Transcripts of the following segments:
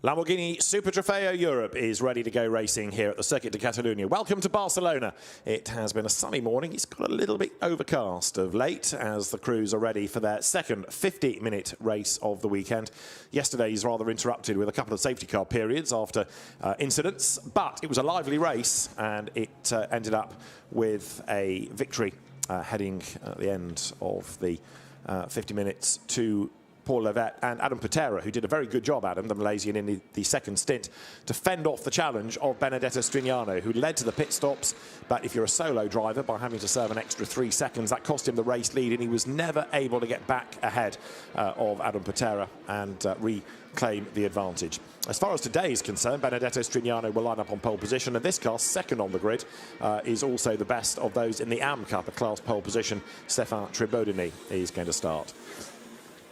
Lamborghini Super Trofeo Europe is ready to go racing here at the Circuit de Catalunya. Welcome to Barcelona. It has been a sunny morning. It's got a little bit overcast of late as the crews are ready for their second 50-minute race of the weekend. Yesterday's rather interrupted with a couple of safety car periods after incidents, but it was a lively race and it ended up with a victory heading at the end of the 50 minutes to Paul Levet and Adam Pera, who did a very good job, Adam, the Malaysian, in the second stint, to fend off the challenge of Benedetto Strignano, who led to the pit stops. But if you're a solo driver, by having to serve an extra 3 seconds, that cost him the race lead, and he was never able to get back ahead of Adam Pera and reclaim the advantage. As far as today is concerned, Benedetto Strignano will line up on pole position, and this car, second on the grid, is also the best of those in the AM Cup, a class pole position. Stéphane Guérin is going to start.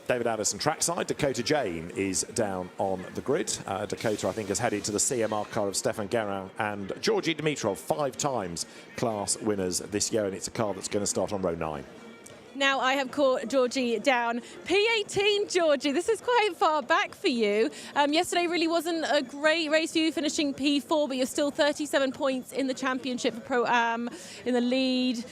David Addison trackside. Dakota Jane is down on the grid. Dakota, I think, has headed to the CMR car of Stéphane Guérin and Georgi Dimitrov, 5 times class winners this year, and it's a car that's going to start on row 9. Now I have caught Georgie down. P18, Georgie, this is quite far back for you. Yesterday really wasn't a great race for you, finishing P4, but you're still 37 points in the championship for ProAm, in the lead.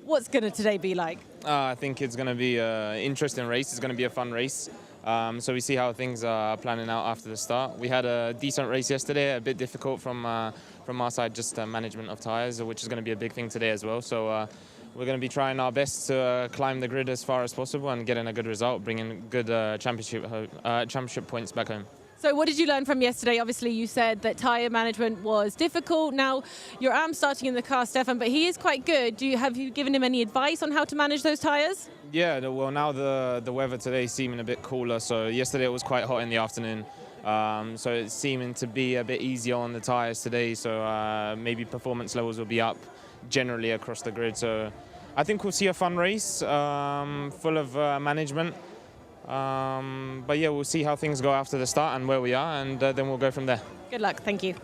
What's going to today be like? I think it's going to be an interesting race. It's going to be a fun race. So we see how things are planning out after the start. We had a decent race yesterday, a bit difficult from our side, just management of tyres, which is going to be a big thing today as well. So we're going to be trying our best to climb the grid as far as possible and getting a good result, bringing good championship points back home. So what did you learn from yesterday? Obviously, you said that tyre management was difficult. Now, your arm starting in the car, Stefan, but he is quite good. Have you given him any advice on how to manage those tyres? Yeah, well, now the weather today is seeming a bit cooler. So yesterday it was quite hot in the afternoon. So it's seeming to be a bit easier on the tyres today. So maybe performance levels will be up generally across the grid. So I think we'll see a fun race full of management. But yeah, we'll see how things go after the start and where we are, and then we'll go from there. Good luck. Thank you.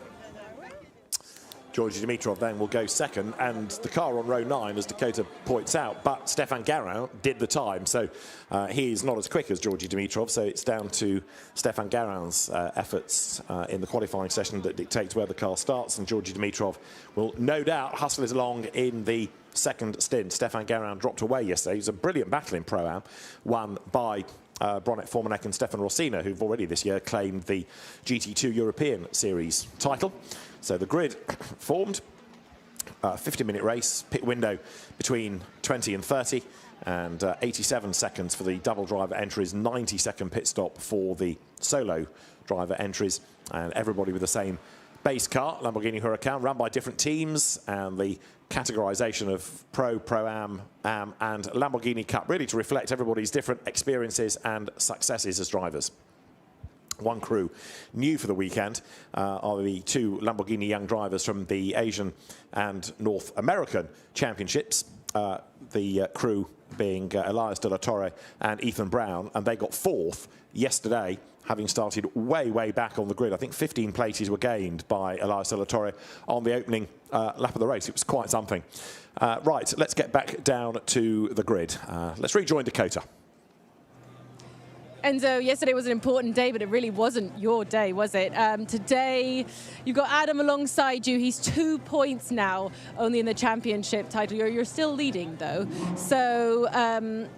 Georgi Dimitrov then will go second, and the car on row 9, as Dakota points out, but Stéphane Guérin did the time, so he's not as quick as Georgi Dimitrov, so it's down to Stéphane Guérin's efforts in the qualifying session that dictates where the car starts, and Georgi Dimitrov will no doubt hustle it along in the second stint. Stéphane Guérin dropped away yesterday. It was a brilliant battle in Pro-Am, won by Bronet Formanek and Stefan Rossina, who've already this year claimed the GT2 European Series title. So the grid formed, 50-minute race, pit window between 20 and 30, and 87 seconds for the double driver entries, 90-second pit stop for the solo driver entries, and everybody with the same base car, Lamborghini Huracan, run by different teams, and the categorization of Pro-Am, AM, and Lamborghini Cup, really to reflect everybody's different experiences and successes as drivers. One crew new for the weekend are the 2 Lamborghini young drivers from the Asian and North American championships. The crew being Elias de la Torre and Ethan Brown, and they got 4th yesterday, having started way, way back on the grid. I think 15 places were gained by Elias de la Torre on the opening lap of the race. It was quite something. Right, let's get back down to the grid. Let's rejoin Dakota. Enzo, yesterday was an important day, but it really wasn't your day, was it? Today, you've got Adam alongside you. He's 2 points now, only in the championship title. You're still leading, though. So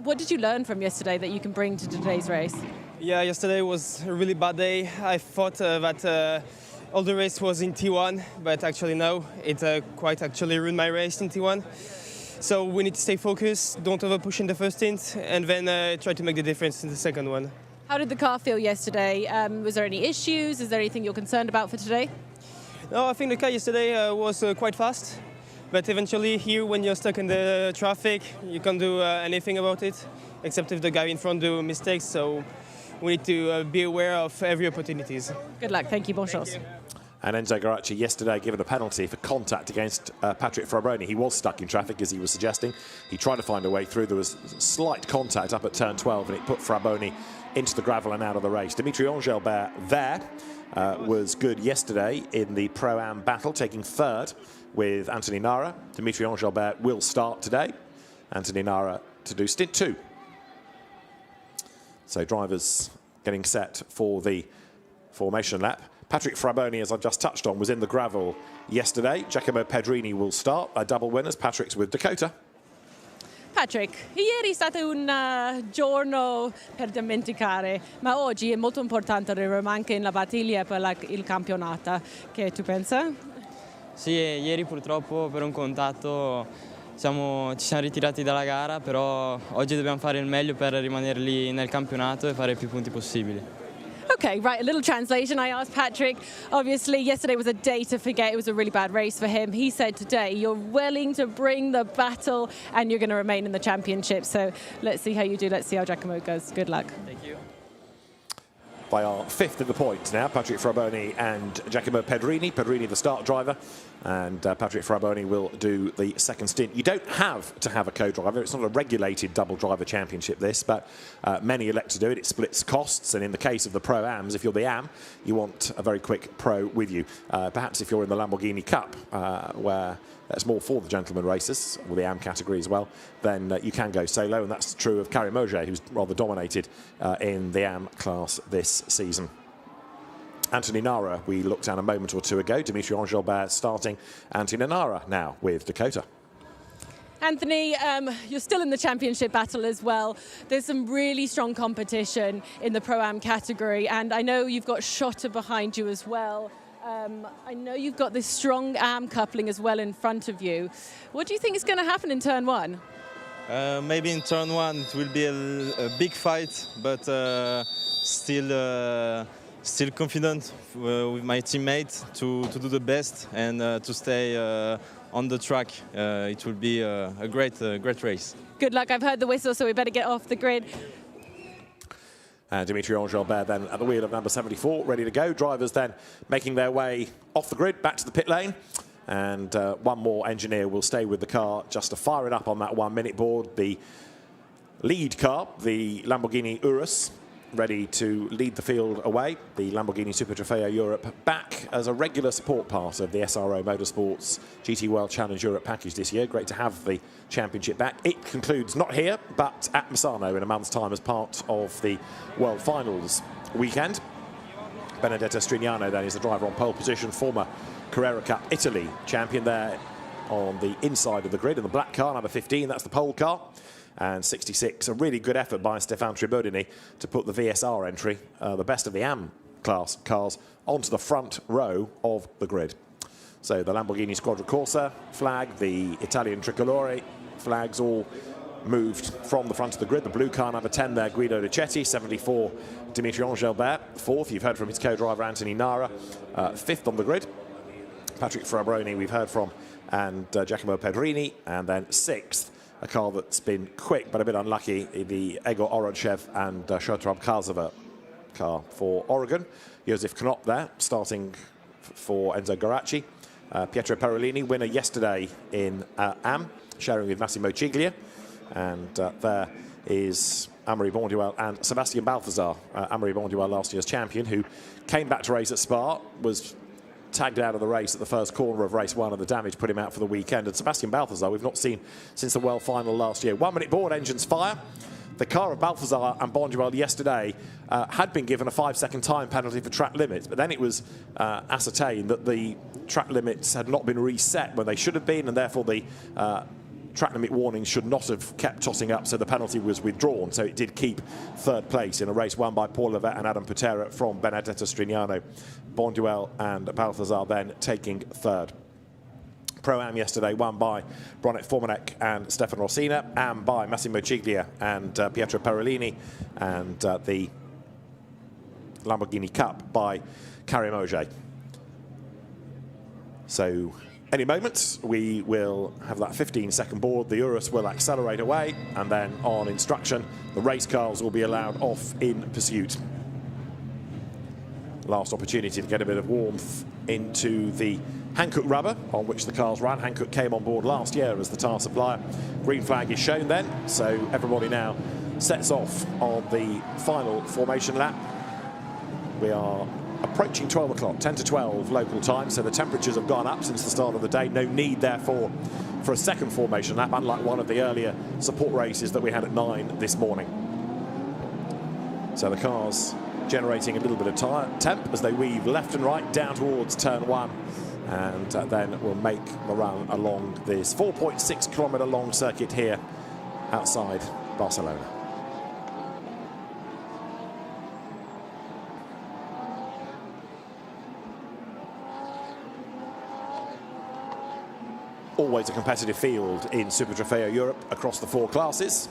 what did you learn from yesterday that you can bring to today's race? Yeah, yesterday was a really bad day. I thought that all the race was in T1, but actually no, it quite actually ruined my race in T1. So we need to stay focused, don't overpush in the first stint, and then try to make the difference in the second one. How did the car feel yesterday? Was there any issues? Is there anything you're concerned about for today? No, I think the car yesterday was quite fast, but eventually here, when you're stuck in the traffic, you can't do anything about it, except if the guy in front do mistakes. So we need to be aware of every opportunities. Good luck. Thank you. Bon chance. And Enzo Garacci yesterday given a penalty for contact against Patrick Frabboni. He was stuck in traffic, as he was suggesting. He tried to find a way through. There was slight contact up at turn 12, and it put Frabboni into the gravel and out of the race. Dimitri Engelbert there was good yesterday in the Pro-Am battle, taking 3rd with Anthony Nara. Dimitri Engelbert will start today. Anthony Nara to do stint 2. So drivers getting set for the formation lap. Patrick Fraboni, as I just touched on, was in the gravel yesterday. Giacomo Pedrini will start. Double winners. Patrick's with Dakota. Patrick, ieri è stato un giorno per dimenticare, ma oggi è molto importante arrivare anche in la battaglia per il campionato. Che tu pensa? Sì, ieri purtroppo per un contatto ci siamo ritirati dalla gara, però oggi dobbiamo fare il meglio per rimanere lì nel campionato e fare più punti possibili. Okay, right, a little translation. I asked Patrick, obviously yesterday was a day to forget. It was a really bad race for him. He said today you're willing to bring the battle and you're going to remain in the championship. So let's see how you do. Let's see how Giacomo goes. Good luck. Thank you. They are fifth in the points now, Patrick Fraboni and Giacomo Pedrini. Pedrini the start driver, and Patrick Fraboni will do the second stint. You don't have to have a co-driver. It's not a regulated double driver championship, this, but many elect to do it. It splits costs, and in the case of the Pro-Ams, if you're the Am, you want a very quick pro with you. Perhaps if you're in the Lamborghini Cup, where that's more for the gentleman racers, or the Am category as well, then you can go solo, and that's true of Karim Moget, who's rather dominated in the Am class this season. Anthony Nara, we looked at a moment or two ago. Dimitri Engelbert starting. Anthony Nara now with Dakota. Anthony, you're still in the championship battle as well. There's some really strong competition in the Pro-Am category, and I know you've got Schotter behind you as well. I know you've got this strong Am coupling as well in front of you. What do you think is going to happen in turn one? Maybe in turn one it will be a big fight, but still confident with my teammate to do the best and to stay on the track. It will be a great race. Good luck. I've heard the whistle, so we better get off the grid. And Dimitri Engelbert then at the wheel of number 74, ready to go. Drivers then making their way off the grid, back to the pit lane. And one more engineer will stay with the car just to fire it up on that 1 minute board. The lead car, the Lamborghini Urus, ready to lead the field away. The Lamborghini Super Trofeo Europe back as a regular support part of the SRO Motorsports GT World Challenge Europe package this year. Great to have the championship back. It concludes not here, but at Misano in a month's time as part of the World Finals weekend. Benedetto Strignano then is the driver on pole position, former Carrera Cup Italy champion there on the inside of the grid in the black car, number 15, that's the pole car. And 66, a really good effort by Stéphane Guérin to put the VSR entry, the best of the Am class cars, onto the front row of the grid. So the Lamborghini Squadra Corsa flag, the Italian Tricolore flags all moved from the front of the grid. The blue car, number 10 there, Guido Ricetti, 74, Dimitri Engelbert, fourth. You've heard from his co-driver, Anthony Nara, fifth on the grid. Patrick Fraboni, we've heard from, and Giacomo Pedrini, and then sixth, a car that's been quick but a bit unlucky, the Egor Orodchev and Shotrab Karzava car for Oregon. Josef Knop there, starting for Enzo Garacci. Pietro Perolini, winner yesterday in Am, sharing with Massimo Ciglia. And there is Amaury Bonduel and Sebastian Balthazar. Amaury Bonduel, last year's champion, who came back to race at Spa, was tagged out of the race at the first corner of race one, and the damage put him out for the weekend. And Sebastian Balthazar, we've not seen since the World Final last year. 1 minute board, engines fire. The car of Balthazar and Bonduel yesterday had been given a 5-second time penalty for track limits, but then it was ascertained that the track limits had not been reset when they should have been, and therefore the track limit warnings should not have kept tossing up, so the penalty was withdrawn. So it did keep third place in a race won by Paul Levet and Adam Pera from Benedetto Strignano. Bonduel and Balthazar then taking third. Pro-Am yesterday won by Bronet Formanek and Stefan Rossina, Am by Massimo Ciglia and Pietro Perolini, and the Lamborghini Cup by Karim Moget. So any moment we will have that 15-second board. The Urus will accelerate away, and then on instruction the race cars will be allowed off in pursuit. Last opportunity to get a bit of warmth into the Hankook rubber on which the cars ran. Hankook came on board last year as the tyre supplier. Green flag is shown then, so everybody now sets off on the final formation lap. We are approaching 12 o'clock, 10 to 12 local time, so the temperatures have gone up since the start of the day. No need, therefore, for a second formation lap, unlike one of the earlier support races that we had at 9 this morning. So the cars generating a little bit of temp as they weave left and right down towards turn 1. And then we'll make the run along this 4.6 kilometre long circuit here outside Barcelona. Always a competitive field in Super Trofeo Europe across the 4 classes.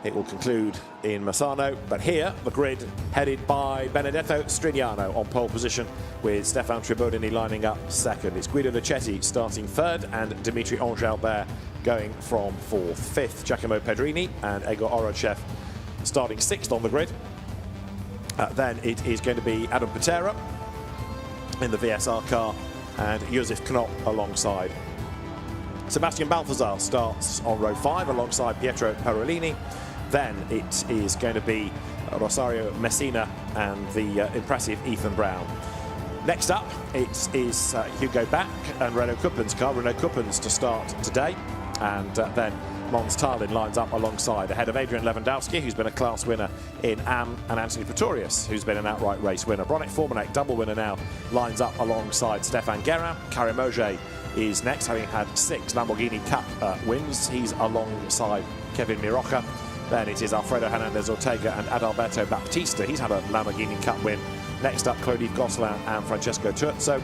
It will conclude in Massano, but here the grid headed by Benedetto Strignano on pole position, with Stéphane Tribodini lining up second. It's Guido Luchetti starting third and Dimitri Angelbert going from fourth. Fifth, Giacomo Pedrini and Egor Orodchev starting sixth on the grid. Then it is going to be Adam Pera in the VSR car and Josef Knopp alongside. Sebastian Balthazar starts on row 5 alongside Pietro Parolini. Then it is going to be Rosario Messina and the impressive Ethan Brown. Next up, it is Hugo Bach and Renault Kuppens car. Renault Kuppens to start today. And then Mons Tarlin lines up alongside, ahead of Adrian Lewandowski, who's been a class winner in AM, and Anthony Pretorius, who's been an outright race winner. Bronick Formanek, double winner now, lines up alongside Stéphane Guérin. Karim Auger is next, having had 6 Lamborghini Cup wins. He's alongside Kevin Mirocha. Then it is Alfredo Hernandez Ortega and Adalberto Baptista. He's had a Lamborghini Cup win. Next up, Claude Gosselin and Francesco Turzo.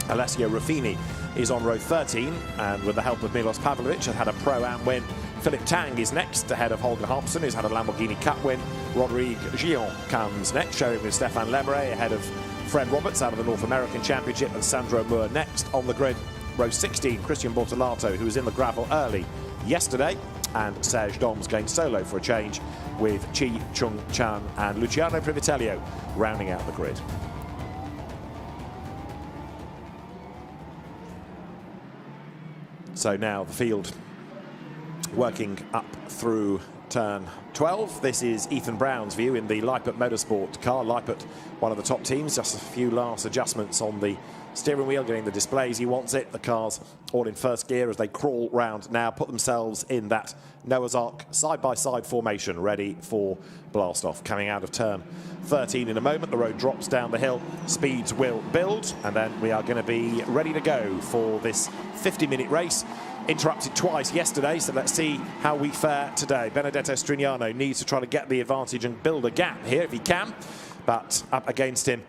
Alessio Ruffini is on row 13, and with the help of Milos Pavlovic, has had a Pro-Am win. Philip Tang is next, ahead of Holger Harpson, who's had a Lamborghini Cup win. Rodrigue Gillon comes next, sharing with Stéphane Lemeret, ahead of Fred Roberts out of the North American Championship, and Sandro Moore next on the grid. Row 16, Christian Bortolato, who was in the gravel early yesterday, and Serge Doms going solo for a change, with Chi Chung Chan and Luciano Privitello rounding out the grid. So now the field working up through turn 12. This is Ethan Brown's view in the Leipert Motorsport car. Leipert, one of the top teams, just a few last adjustments on the steering wheel, getting the displays he wants it. The car's all in first gear as they crawl round now, put themselves in that Noah's Ark side-by-side formation, ready for blast-off. Coming out of turn 13 in a moment, the road drops down the hill, speeds will build, and then we are going to be ready to go for this 50-minute race. Interrupted twice yesterday, so let's see how we fare today. Benedetto Strignano needs to try to get the advantage and build a gap here if he can, but up against him,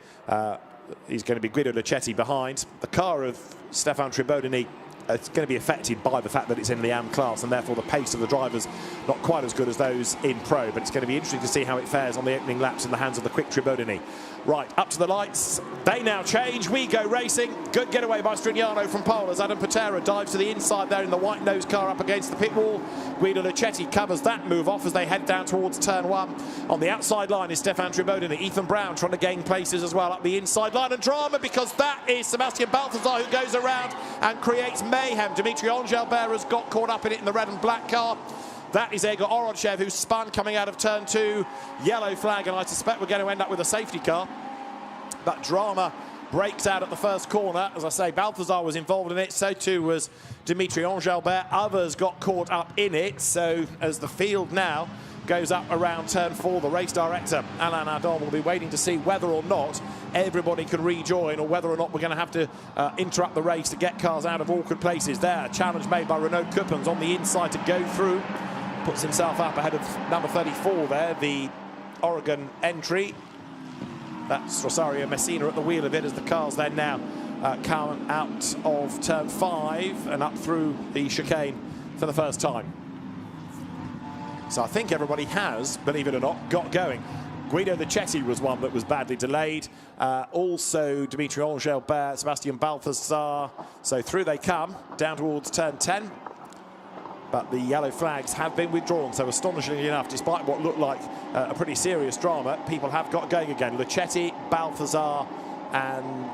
he's going to be Guido Luchetti behind. The car of Stéphane Tribodini, it's going to be affected by the fact that it's in the AM class, and therefore the pace of the drivers not quite as good as those in Pro, but it's going to be interesting to see how it fares on the opening laps in the hands of the quick Tribodini. Right, up to the lights. They now change. We go racing. Good getaway by Strignano from pole as Adam Pera dives to the inside there in the white nose car up against the pit wall. Guido Luchetti covers that move off as they head down towards turn 1. On the outside line is Stéphane Tribodini. Ethan Brown trying to gain places as well up the inside line, and drama because that is Sebastian Balthazar who goes around and creates mayhem. Dimitri Angelbert has got caught up in it in the red and black car. That is Egor Orodchev, who spun coming out of turn 2. Yellow flag, and I suspect we're going to end up with a safety car. But drama breaks out at the first corner. As I say, Balthazar was involved in it, so too was Dimitri Angelbert. Others got caught up in it, so as the field now goes up around turn 4, the race director, Alain Adam, will be waiting to see whether or not everybody can rejoin, or whether or not we're going to have to interrupt the race to get cars out of awkward places. There, a challenge made by Renault Kuppens on the inside to go through. Puts himself up ahead of number 34 there, the Oregon entry. That's Rosario Messina at the wheel of it as the cars then now come out of turn 5 and up through the chicane for the first time. So I think everybody has, believe it or not, got going. Guido Luchetti was one that was badly delayed. Also Dimitri Angelbert, Sebastian Balthazar. So through they come, down towards turn 10. But the yellow flags have been withdrawn. So astonishingly enough, despite what looked like a pretty serious drama, people have got going again. Luchetti, Balthazar and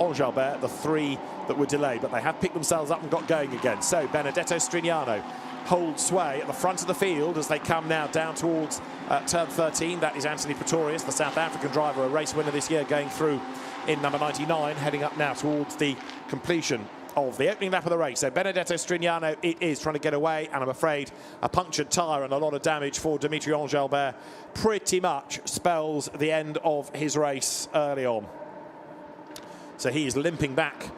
Angelbert, the 3 that were delayed. But they have picked themselves up and got going again. So Benedetto Strignano holds sway at the front of the field as they come now down towards turn 13. That is Anthony Pretorius, the South African driver, a race winner this year, going through in number 99, heading up now towards the completion of the opening lap of the race. So Benedetto Strignano, it is trying to get away, and I'm afraid a punctured tyre and a lot of damage for Dimitri Engelbert pretty much spells the end of his race early on. So he is limping back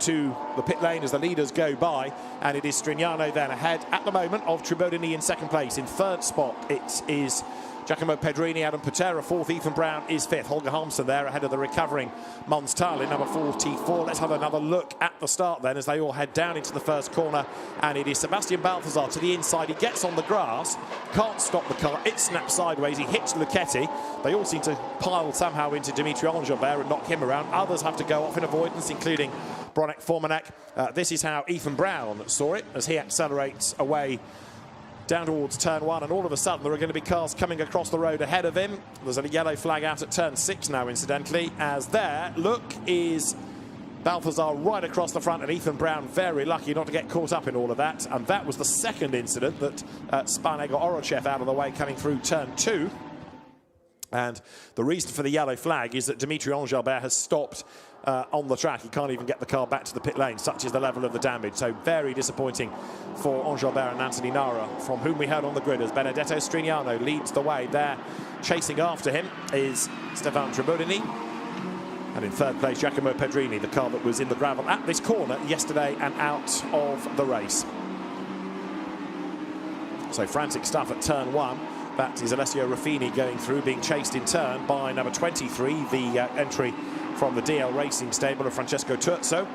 to the pit lane as the leaders go by, and it is Strignano then ahead at the moment of Tribodini in second place. In third spot it is Giacomo Pedrini, Adam Pera fourth, Ethan Brown is fifth. Holger Harmsen there ahead of the recovering Mons Tallinn, number 44. Let's have another look at the start then as they all head down into the first corner, and it is Sebastian Balthazar to the inside. He gets on the grass, can't stop the car, it snaps sideways, he hits Luchetti. They all seem to pile somehow into Dimitri Engelbert and knock him around. Others have to go off in avoidance, including Bronek Formanek. This is how Ethan Brown saw it as he accelerates away down towards turn one, and all of a sudden there are going to be cars coming across the road ahead of him. There's a yellow flag out at turn 6 now, incidentally, as there, look, is Balthazar right across the front, and Ethan Brown very lucky not to get caught up in all of that. And that was the second incident that spun Egor Orochev out of the way coming through turn 2. And the reason for the yellow flag is that Dimitri Engelbert has stopped on the track. He can't even get the car back to the pit lane, such is the level of the damage. So very disappointing for Engelbert and Anthony Nara, from whom we heard on the grid as Benedetto Strignano leads the way. There, chasing after him is Stéphane Tribodini. And in third place, Giacomo Pedrini, the car that was in the gravel at this corner yesterday and out of the race. So frantic stuff at turn 1. That is Alessio Ruffini going through, being chased in turn by number 23, the entry from the DL Racing stable of Francesco Turzo.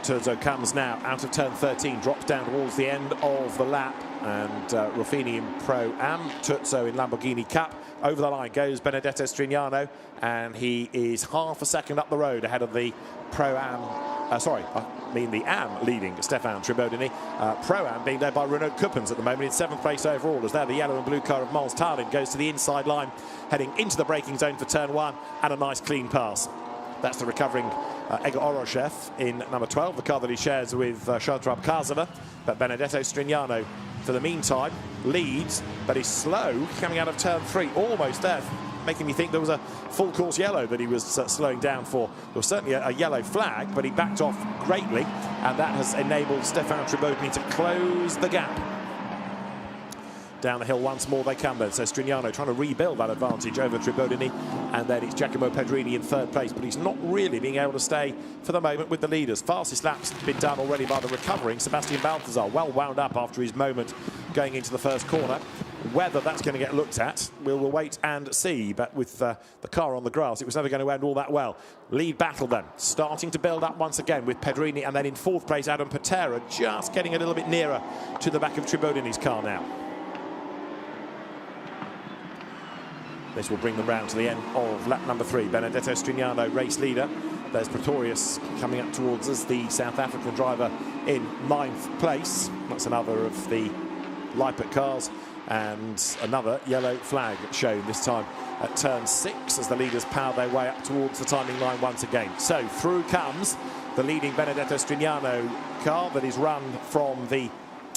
Turzo comes now out of turn 13, drops down towards the end of the lap, and Ruffini in Pro-Am, Turzo in Lamborghini Cup. Over the line goes Benedetto Strignano, and he is half a second up the road ahead of the Pro-Am, the Am leading Stéphane Tribodini. Pro-Am being led by Renaud Kuppens at the moment in 7th place overall, as there the yellow and blue car of Mons Tallinn goes to the inside line, heading into the braking zone for turn 1, and a nice clean pass. That's the recovering Egor Orochev in number 12, the car that he shares with Shadrab Kazava. But Benedetto Strignano, for the meantime, leads, but is slow coming out of turn 3, almost there, making me think there was a full course yellow that he was slowing down for. There was certainly a yellow flag, but he backed off greatly, and that has enabled Stéphane Tribodini to close the gap. Down the hill once more they come then, so Strignano trying to rebuild that advantage over Tribodini, and then it's Giacomo Pedrini in third place, but he's not really being able to stay for the moment with the leaders. Fastest lap's been done already by the recovering Sebastian Balthazar, well wound up after his moment going into the first corner. Whether that's going to get looked at, we'll wait and see, but with the car on the grass, it was never going to end all that well. Lead battle then, starting to build up once again with Pedrini, and then in fourth place Adam Pera, just getting a little bit nearer to the back of Tribodini's car now. This will bring them round to the end of lap number 3. Benedetto Strignano, race leader. There's Pretorius coming up towards us, the South African driver in 9th place. That's another of the Leipert cars, and another yellow flag shown, this time at turn 6, as the leaders power their way up towards the timing line once again. So through comes the leading Benedetto Strignano car that is run from the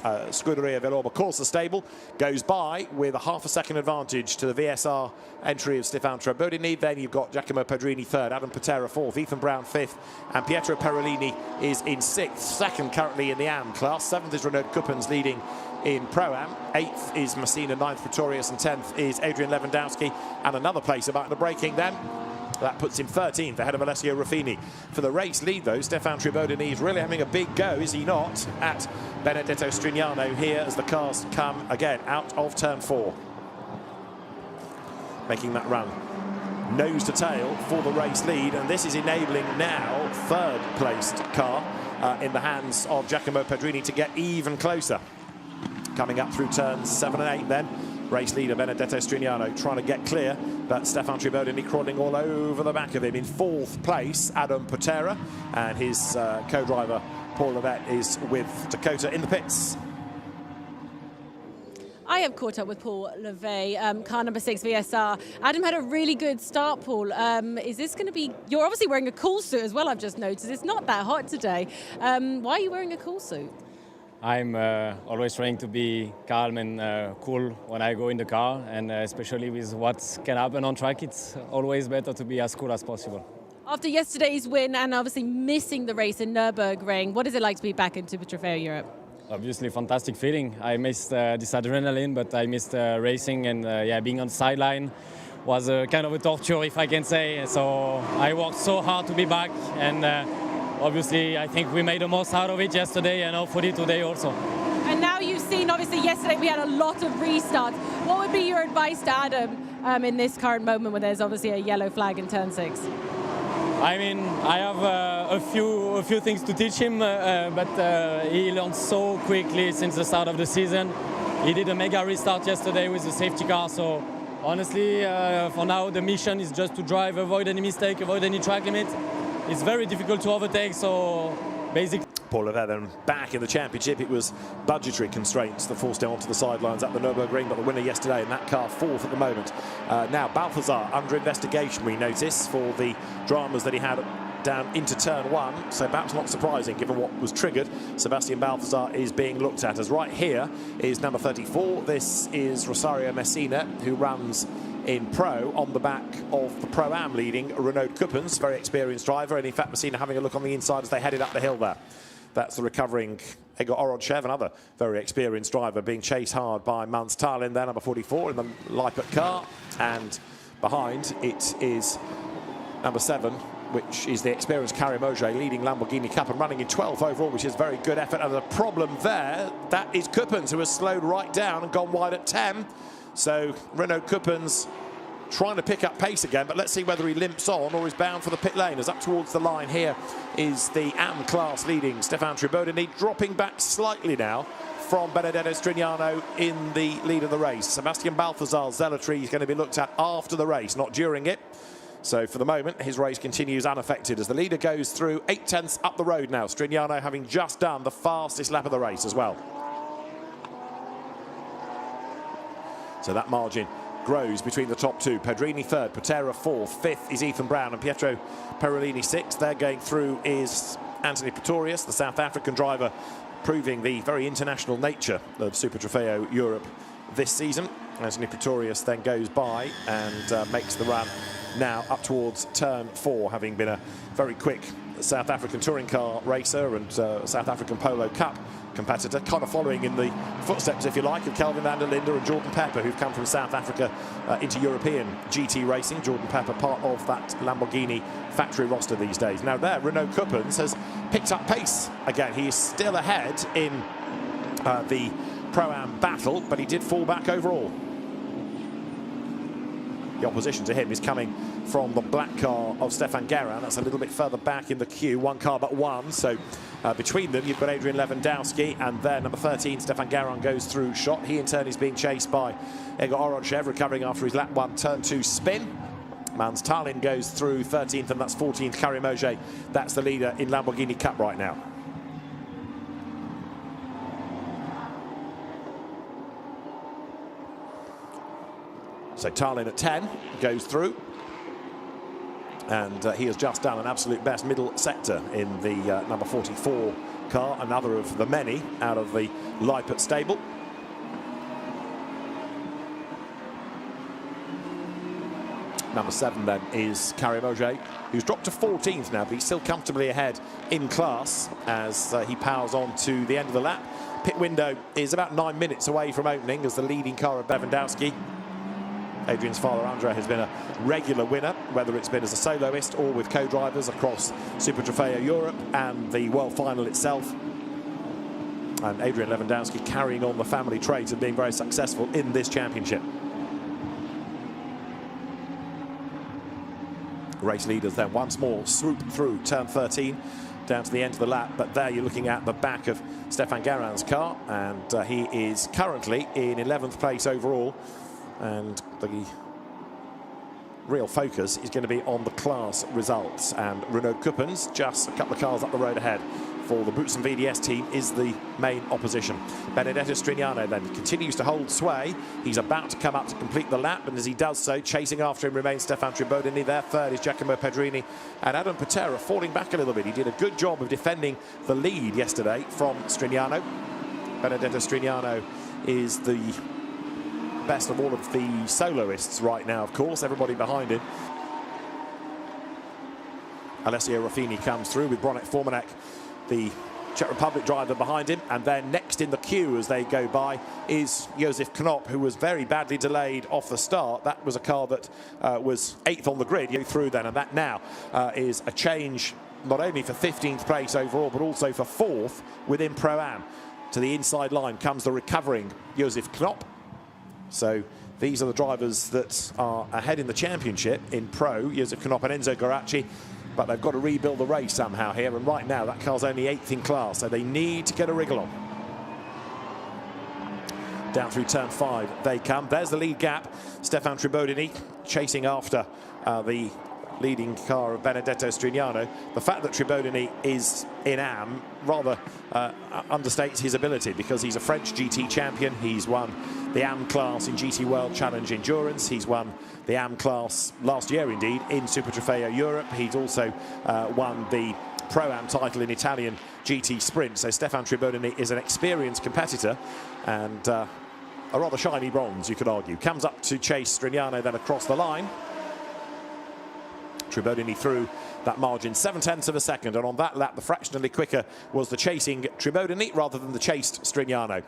Scuderia Villorba Corsa stable, goes by with a half a second advantage to the VSR entry of Stéphane Tribodini. Then you've got Giacomo Pedrini third, Adam Pera fourth, Ethan Brown fifth, and Pietro Perolini is in 6th. Second currently in the AM class. 7th is Renaud Kuppens leading in Pro-Am. 8th is Messina, 9th Pretorius, and 10th is Adrian Lewandowski, and another place about the braking then. That puts him 13th ahead of Alessio Ruffini. For the race lead, though, Stéphane Tribodini is really having a big go, is he not, at Benedetto Strignano here as the cars come again out of turn 4. Making that run nose to tail for the race lead, and this is enabling now third placed car in the hands of Giacomo Pedrini to get even closer. Coming up through turns 7 and 8 then. Race leader Benedetto Strignano trying to get clear, but Stéphane Tribodini crawling all over the back of him. In 4th place, Adam Pera, and his co-driver Paul Levette is with Dakota in the pits. I have caught up with Paul Levette, car number 6 VSR. Adam had a really good start, Paul. Is this going to be... You're obviously wearing a cool suit as well, I've just noticed. It's not that hot today. Why are you wearing a cool suit? I'm always trying to be calm and cool when I go in the car, and especially with what can happen on track, it's always better to be as cool as possible. After yesterday's win and obviously missing the race in Nürburgring, what is it like to be back in Super Trofeo Europe? Obviously, fantastic feeling. I missed this adrenaline, but I missed racing, and being on the sideline was kind of a torture, if I can say. So I worked so hard to be back, and obviously I think we made the most out of it yesterday, and hopefully today also. And now you've seen, obviously yesterday we had a lot of restarts. What would be your advice to Adam in this current moment where there's obviously a yellow flag in turn 6? I mean, I have a few things to teach him, but he learned so quickly since the start of the season. He did a mega restart yesterday with the safety car, so honestly, for now, the mission is just to drive, avoid any mistake, avoid any track limit. It's very difficult to overtake, so basically... Paul Lefebvre back in the championship. It was budgetary constraints that forced him onto the sidelines at the Nürburgring, but the winner yesterday in that car, 4th at the moment. Now Balthazar under investigation, we notice, for the dramas that he had down into turn 1, so perhaps not surprising given what was triggered. Sebastian Balthazar is being looked at, as right here is number 34. This is Rosario Messina, who runs in Pro on the back of the Pro-Am leading Renault Coupens, very experienced driver, and in fact Messina having a look on the inside as they headed up the hill there. That's the recovering Egor Orodchev, another very experienced driver, being chased hard by Mans Tallinn, there, number 44 in the Leipzig car. And behind it is number 7, which is the experienced Karim Ogier, leading Lamborghini Cup and running in 12th overall, which is very good effort. And the problem there, that is Coupens, who has slowed right down and gone wide at 10. So Renault Coupens trying to pick up pace again, but let's see whether he limps on or is bound for the pit lane. As up towards the line here is the AM class leading Stéphane Guérin, dropping back slightly now from Benedetto Strignano in the lead of the race. Sebastian Balthazar's zealotry is going to be looked at after the race, not during it. So for the moment, his race continues unaffected as the leader goes through 8/10 up the road now. Strignano having just done the fastest lap of the race as well. So that margin grows between the top 2. Pedrini 3rd, Patera 4th, 5th is Ethan Brown and Pietro Perolini 6th. They're going through is Anthony Pretorius, the South African driver, proving the very international nature of Super Trofeo Europe this season. Anthony Pretorius then goes by and makes the run now up towards turn 4, having been a very quick South African touring car racer and South African Polo Cup competitor, kind of following in the footsteps, if you like, of Kelvin van der Linde and Jordan Pepper, who've come from South Africa into European GT racing. Jordan Pepper part of that Lamborghini factory roster these days. Now there, Renault Coupens has picked up pace again. He is still ahead in the Pro-Am battle, but he did fall back overall. The opposition to him is coming from the black car of Stéphane Guérin. That's a little bit further back in the queue, one car but one. So between them, you've got Adrian Lewandowski, and then number 13, Stéphane Guérin, goes through shot. He in turn is being chased by Egor Orodchev, recovering after his lap 1 turn 2 spin. Mans Tallinn goes through 13th, and that's 14th, Karim Ogier. That's the leader in Lamborghini Cup right now. So Tallinn at 10 goes through, and he has just done an absolute best middle sector in the number 44 car, another of the many out of the Leipzig stable. Number 7 then is Karim Ogier, who's dropped to 14th now, but he's still comfortably ahead in class as he powers on to the end of the lap. Pit window is about 9 minutes away from opening as the leading car of Lewandowski. Adrian's father, Andre, has been a regular winner, whether it's been as a soloist or with co-drivers across Super Trofeo Europe and the World Final itself. And Adrian Lewandowski carrying on the family traits of being very successful in this championship. Race leaders then once more swoop through turn 13 down to the end of the lap, but there you're looking at the back of Stéphane Guérin's car, and he is currently in 11th place overall. And the real focus is going to be on the class results, and Renault Coupens, just a couple of cars up the road ahead for the Boutsen VDS team, is the main opposition. Benedetto Strignano then continues to hold sway. He's about to come up to complete the lap, and as he does so, chasing after him remains Stéphane Guérin. There third is Giacomo Pedrini, and Adam Pera falling back a little bit. He did a good job of defending the lead yesterday from Strignano. Benedetto Strignano is the best of all of the soloists right now, of course, everybody behind him. Alessio Ruffini comes through with Bronek Formanek, the Czech Republic driver, behind him. And then next in the queue as they go by is Josef Knopp, who was very badly delayed off the start. That was a car that was 8th on the grid through then, and that now is a change not only for 15th place overall, but also for 4th within Pro-Am. To the inside line comes the recovering Josef Knopp. So these are the drivers that are ahead in the championship in Pro, Josef Knopp and Enzo Garacci. But they've got to rebuild the race somehow here, and right now that car's only 8th in class, so they need to get a wriggle on. Down through turn 5 they come. There's the lead gap. Stéphane Tribodini chasing after the leading car of Benedetto Strignano. The fact that Tribodini is in AM rather understates his ability, because he's a French GT champion. He's won the AM class in GT World Challenge Endurance. He's won the AM class last year, indeed, in Super Trofeo Europe. He's also won the Pro-Am title in Italian GT Sprint. So Stéphane Tribodini is an experienced competitor, and a rather shiny bronze, you could argue. Comes up to chase Strignano then across the line. Tribodini through that margin 0.7 of a second, and on that lap the fractionally quicker was the chasing Tribodini rather than the chased Strignano.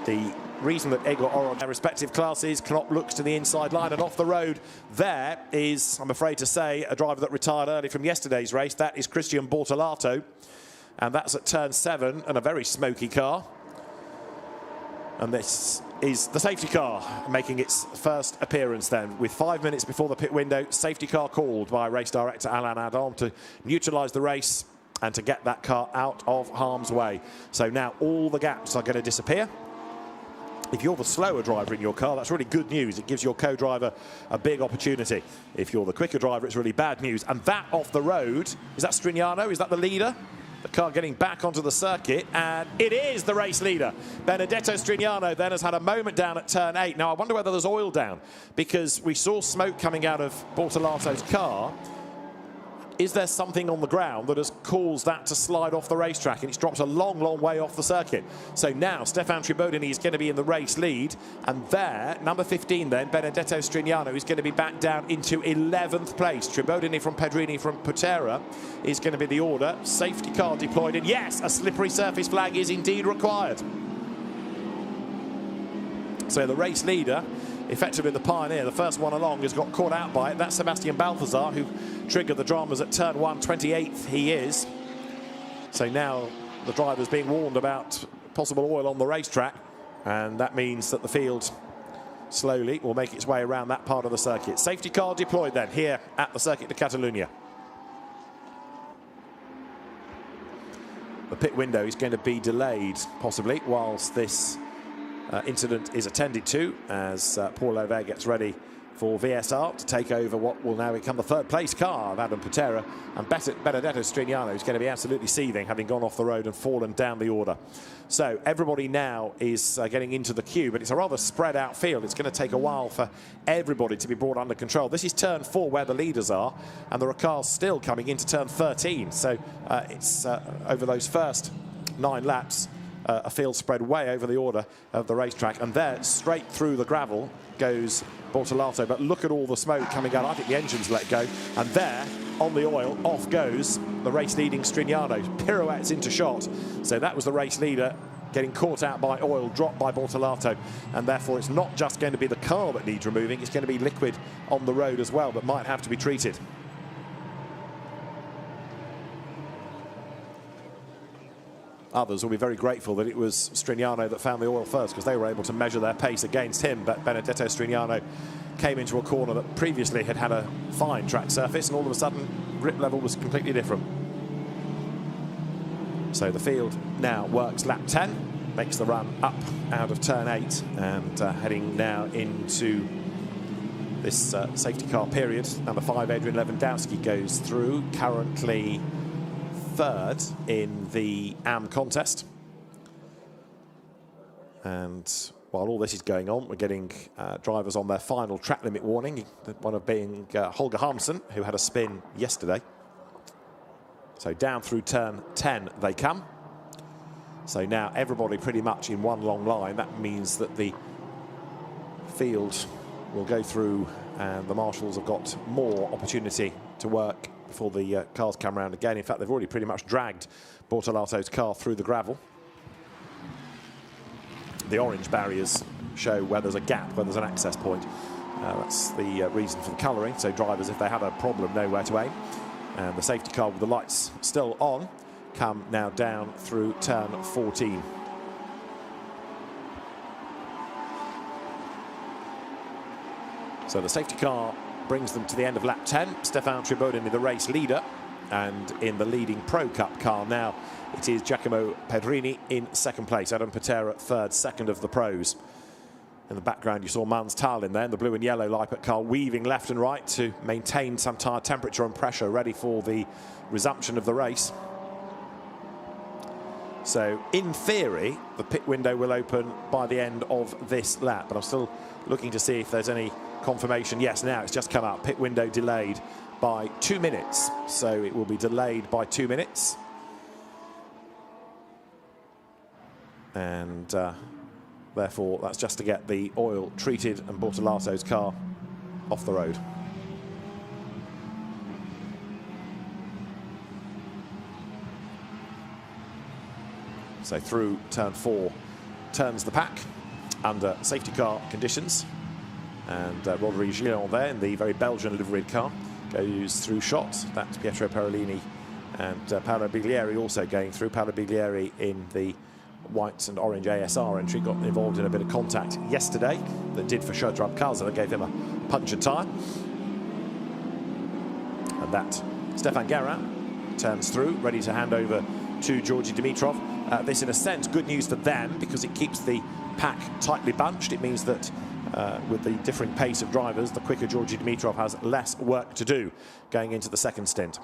The reason that Egor Orod their respective classes, Knopp looks to the inside line, and off the road there is, I'm afraid to say, a driver that retired early from yesterday's race. That is Cristian Bortolato, and that's at turn 7, and a very smoky car. And this is the safety car making its first appearance then, with 5 minutes before the pit window. Safety car called by race director Alain Adam to neutralise the race and to get that car out of harm's way. So now all the gaps are going to disappear. If you're the slower driver in your car, that's really good news. It gives your co-driver a big opportunity. If you're the quicker driver, it's really bad news. And that off the road, is that Strignano? Is that the leader? The car getting back onto the circuit, and it is the race leader. Benedetto Strignano then has had a moment down at turn 8. Now I wonder whether there's oil down, because we saw smoke coming out of Bortolato's car. Is there something on the ground that has caused that to slide off the racetrack, and it's dropped a long, long way off the circuit? So now Stéphane Tribodini is going to be in the race lead, and there, number 15 then, Benedetto Strignano, is going to be back down into 11th place. Tribodini from Pedrini from Putera is going to be the order. Safety car deployed, and yes, a slippery surface flag is indeed required. So the race leader, effectively the pioneer, the first one along, has got caught out by it. That's Sebastian Balthazar, who triggered the dramas at turn 1, 28th he is. So now the driver's being warned about possible oil on the racetrack, and that means that the field slowly will make its way around that part of the circuit. Safety car deployed then here at the Circuit de Catalunya. The pit window is going to be delayed, possibly, whilst this incident is attended to, as Paul Levert gets ready for VSR to take over what will now become the third place car of Adam Pera, and Benedetto Strignano is going to be absolutely seething, having gone off the road and fallen down the order. So everybody now is getting into the queue, but it's a rather spread out field. It's going to take a while for everybody to be brought under control. This is turn 4 where the leaders are, and there are cars still coming into turn 13. So it's over those first 9 laps, a field spread way over the order of the racetrack, and there, straight through the gravel, goes Bortolato. But look at all the smoke coming out. I think the engine's let go, and there, on the oil, off goes the race-leading Strignano. Pirouettes into shot. So that was the race leader getting caught out by oil, dropped by Bortolato, and therefore it's not just going to be the car that needs removing, it's going to be liquid on the road as well, but might have to be treated. Others will be very grateful that it was Strignano that found the oil first, because they were able to measure their pace against him. But Benedetto Strignano came into a corner that previously had had a fine track surface, and all of a sudden grip level was completely different. So the field now works lap 10, makes the run up out of turn 8, and heading now into this safety car period. Number 5, Adrian Lewandowski, goes through, currently third in the AM contest. And while all this is going on, we're getting drivers on their final track limit warning, one of being Holger Harmsen, who had a spin yesterday. So down through turn 10 they come. So now everybody pretty much in one long line. That means that the field we'll go through, and the marshals have got more opportunity to work before the cars come around again. In fact, they've already pretty much dragged Bortolato's car through the gravel. The orange barriers show where there's a gap, where there's an access point. That's the reason for the colouring, so drivers, if they have a problem, know where to aim. And the safety car with the lights still on come now down through turn 14. So the safety car brings them to the end of lap 10. Stéphane Guérin, the race leader, and in the leading Pro Cup car now, it is Giacomo Pedrini in second place. Adam Pera third, second of the pros. In the background, you saw Mans Tal in there, in the blue and yellow Lippert car, weaving left and right to maintain some tyre temperature and pressure, ready for the resumption of the race. So, in theory, the pit window will open by the end of this lap, but I'm still looking to see if there's any confirmation. Yes, now it's just come up. Pit window delayed by 2 minutes, so it will be delayed by 2 minutes. And therefore, that's just to get the oil treated and Bortolato's car off the road. So through turn 4 turns the pack under safety car conditions. And Rodri Gillon there in the very Belgian liveried car goes through shot. That's Pietro Perolini and Paolo Biglieri also going through. Paolo Biglieri in the white and orange ASR entry got involved in a bit of contact yesterday that did for Shodrub Kaza, that gave him a punctured tyre. And that Stéphane Guérin turns through, ready to hand over to Georgi Dimitrov. This, in a sense, good news for them because it keeps the pack tightly bunched. It means that with the differing pace of drivers, the quicker Georgi Dimitrov has less work to do going into the second stint.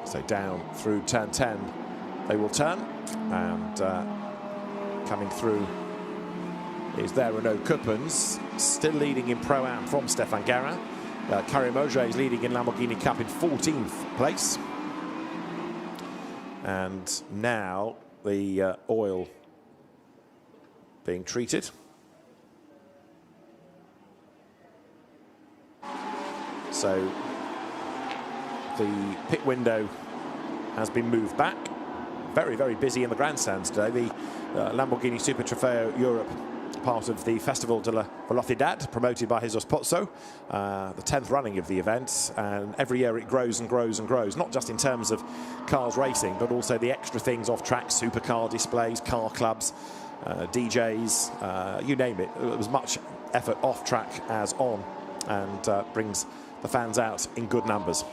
So down through turn 10 they will turn, and coming through is there Renaud Coupens, still leading in Pro-Am from Stéphane Guérin. Karim Auger is leading in Lamborghini Cup in 14th place. And now the oil being treated. So the pit window has been moved back. Very, very busy in the grandstands today. The Lamborghini Super Trofeo Europe, part of the Festival de la Velocidad, promoted by Jesus Pozzo, the 10th running of the event, and every year it grows and grows and grows, not just in terms of cars racing, but also the extra things off track, supercar displays, car clubs, DJs, you name it. There was much effort off track as on, and brings the fans out in good numbers.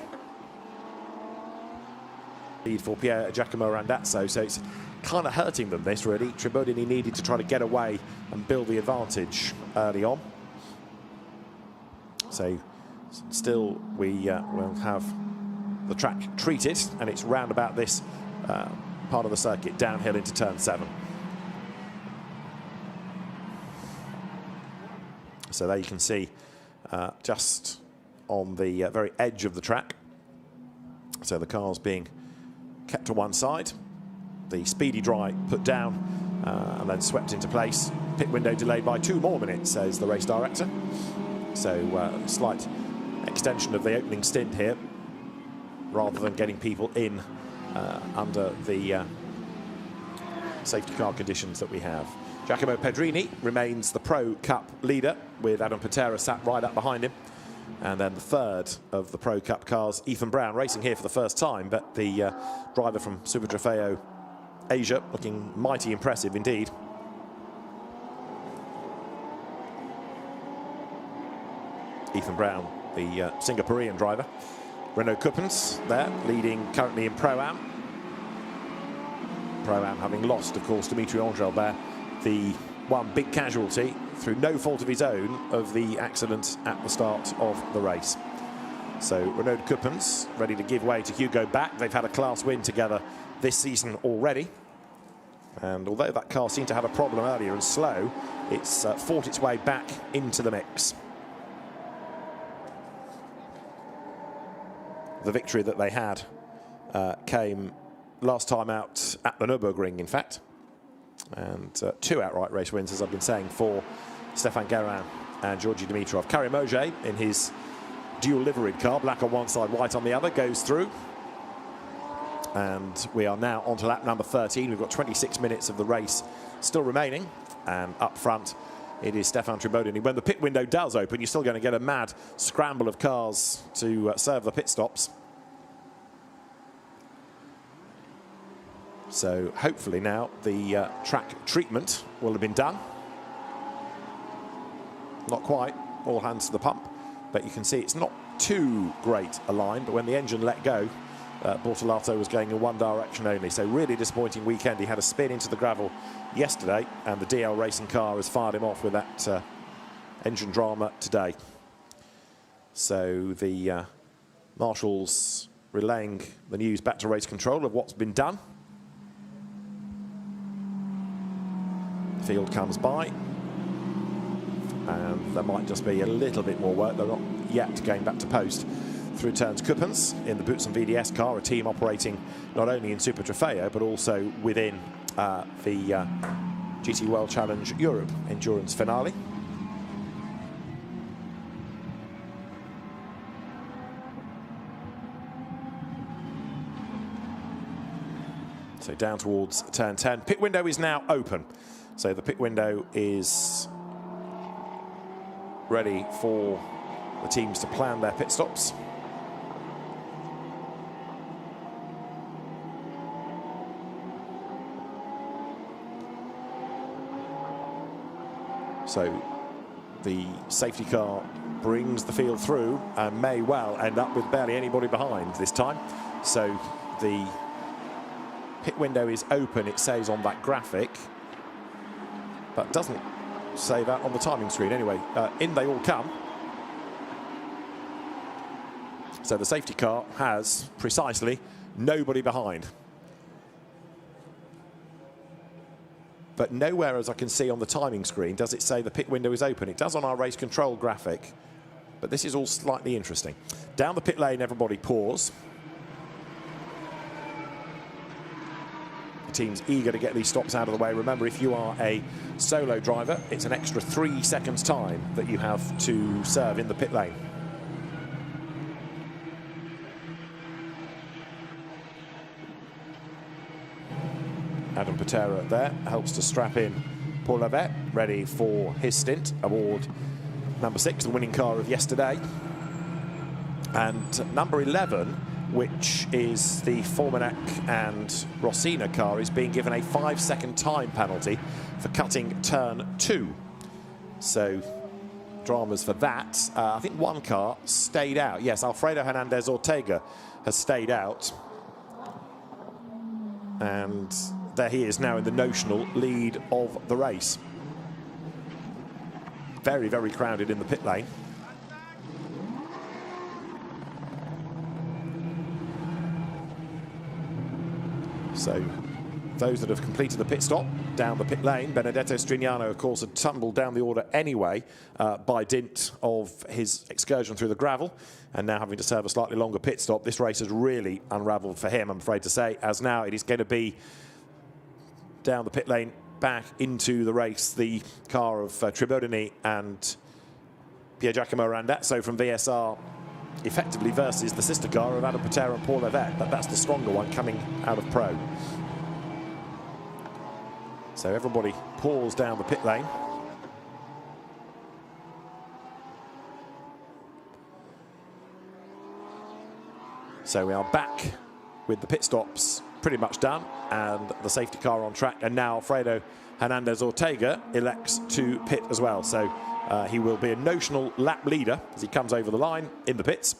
Lead for Pier Giacomo Randazzo, so it's kind of hurting them, this really. Tribodini needed to try to get away and build the advantage early on. So still we will have the track treated, and it's round about this part of the circuit downhill into turn 7. So there you can see just on the very edge of the track, so the cars being kept to one side, the speedy dry put down and then swept into place. Pit window delayed by 2 more minutes, says the race director. So slight extension of the opening stint here, rather than getting people in under the safety car conditions that we have. Giacomo Pedrini remains the Pro Cup leader, with Adam Pera sat right up behind him. And then the third of the Pro Cup cars, Ethan Brown, racing here for the first time, but the driver from Super Trofeo Asia looking mighty impressive indeed. Ethan Brown, the Singaporean driver. Renaud Coupens there, leading currently in Pro-Am. Pro-Am having lost, of course, Dimitri Angelbert, the one big casualty through no fault of his own of the accident at the start of the race. So Renaud Coupens ready to give way to Hugo Bach. They've had a class win together this season already. And although that car seemed to have a problem earlier and slow, it's fought its way back into the mix. The victory that they had came last time out at the Nürburgring, in fact. And 2 outright race wins, as I've been saying, for Stéphane Guérin and Georgi Dimitrov. Karim Ogier, in his dual liveried car, black on one side, white on the other, goes through. And we are now on to lap number 13. We've got 26 minutes of the race still remaining. And up front, it is Stéphane Tribodini. When the pit window does open, you're still going to get a mad scramble of cars to serve the pit stops. So hopefully now the track treatment will have been done. Not quite, all hands to the pump, but you can see it's not too great a line, but when the engine let go, Bortolato was going in one direction only. So really disappointing weekend. He had a spin into the gravel yesterday, and the DL racing car has fired him off with that engine drama today. So the marshals relaying the news back to race control of what's been done. The field comes by, and there might just be a little bit more work. They're not yet going back to post through turns Kuppens in the Boots and VDS car, a team operating not only in Super Trofeo but also within the GT World Challenge Europe endurance finale. So down towards turn 10. Pit window is now open. So the pit window is ready for the teams to plan their pit stops. So the safety car brings the field through and may well end up with barely anybody behind this time. So the pit window is open, it says on that graphic, but doesn't say that on the timing screen. Anyway, in they all come. So the safety car has precisely nobody behind. But nowhere, as I can see on the timing screen, does it say the pit window is open. It does on our race control graphic, but this is all slightly interesting. Down the pit lane, everybody pause. The team's eager to get these stops out of the way. Remember, if you are a solo driver, it's an extra 3 seconds time that you have to serve in the pit lane. Adam Pera there helps to strap in Paul Levet, ready for his stint aboard number 6, the winning car of yesterday. And number 11, which is the Formanek and Rossina car, is being given a 5-second time penalty for cutting turn 2. So dramas for that. I think one car stayed out. Yes, Alfredo Hernandez Ortega has stayed out. And there he is now in the notional lead of the race. Very, very crowded in the pit lane. So those that have completed the pit stop down the pit lane, Benedetto Strignano, of course, had tumbled down the order anyway by dint of his excursion through the gravel, and now having to serve a slightly longer pit stop. This race has really unravelled for him, I'm afraid to say, as now it is going to be down the pit lane, back into the race, the car of Tribodini and Pier Giacomo Randazzo from VSR, effectively versus the sister car of Adam Pera and Paul Levet, but that's the stronger one coming out of Pro. So everybody pours down the pit lane. So we are back with the pit stops pretty much done and the safety car on track, and now Alfredo Hernandez Ortega elects to pit as well. So he will be a notional lap leader as he comes over the line in the pits,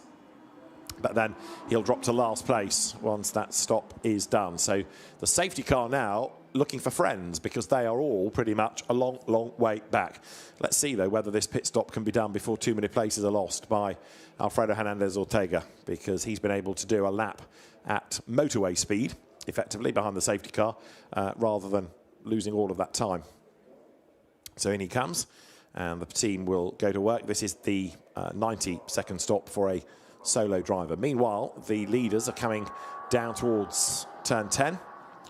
but then he'll drop to last place once that stop is done. So the safety car now looking for friends, because they are all pretty much a long, long way back. Let's see, though, whether this pit stop can be done before too many places are lost by Alfredo Hernandez Ortega, because he's been able to do a lap at motorway speed, effectively, behind the safety car, rather than losing all of that time. So in he comes, and the team will go to work. This is the 90-second stop for a solo driver. Meanwhile, the leaders are coming down towards turn 10.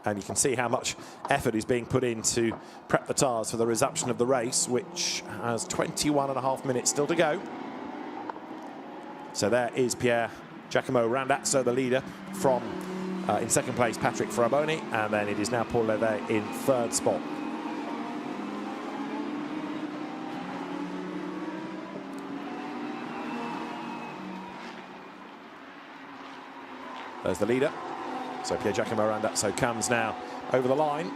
And you can see how much effort is being put in to prep the tyres for the resumption of the race, which has 21.5 minutes still to go. So there is Pier Giacomo Randazzo, the leader, from in second place Patrick Fraboni, and then it is now Paul Levet in third spot. There's the leader. So Pier Giacomo Randazzo comes now over the line,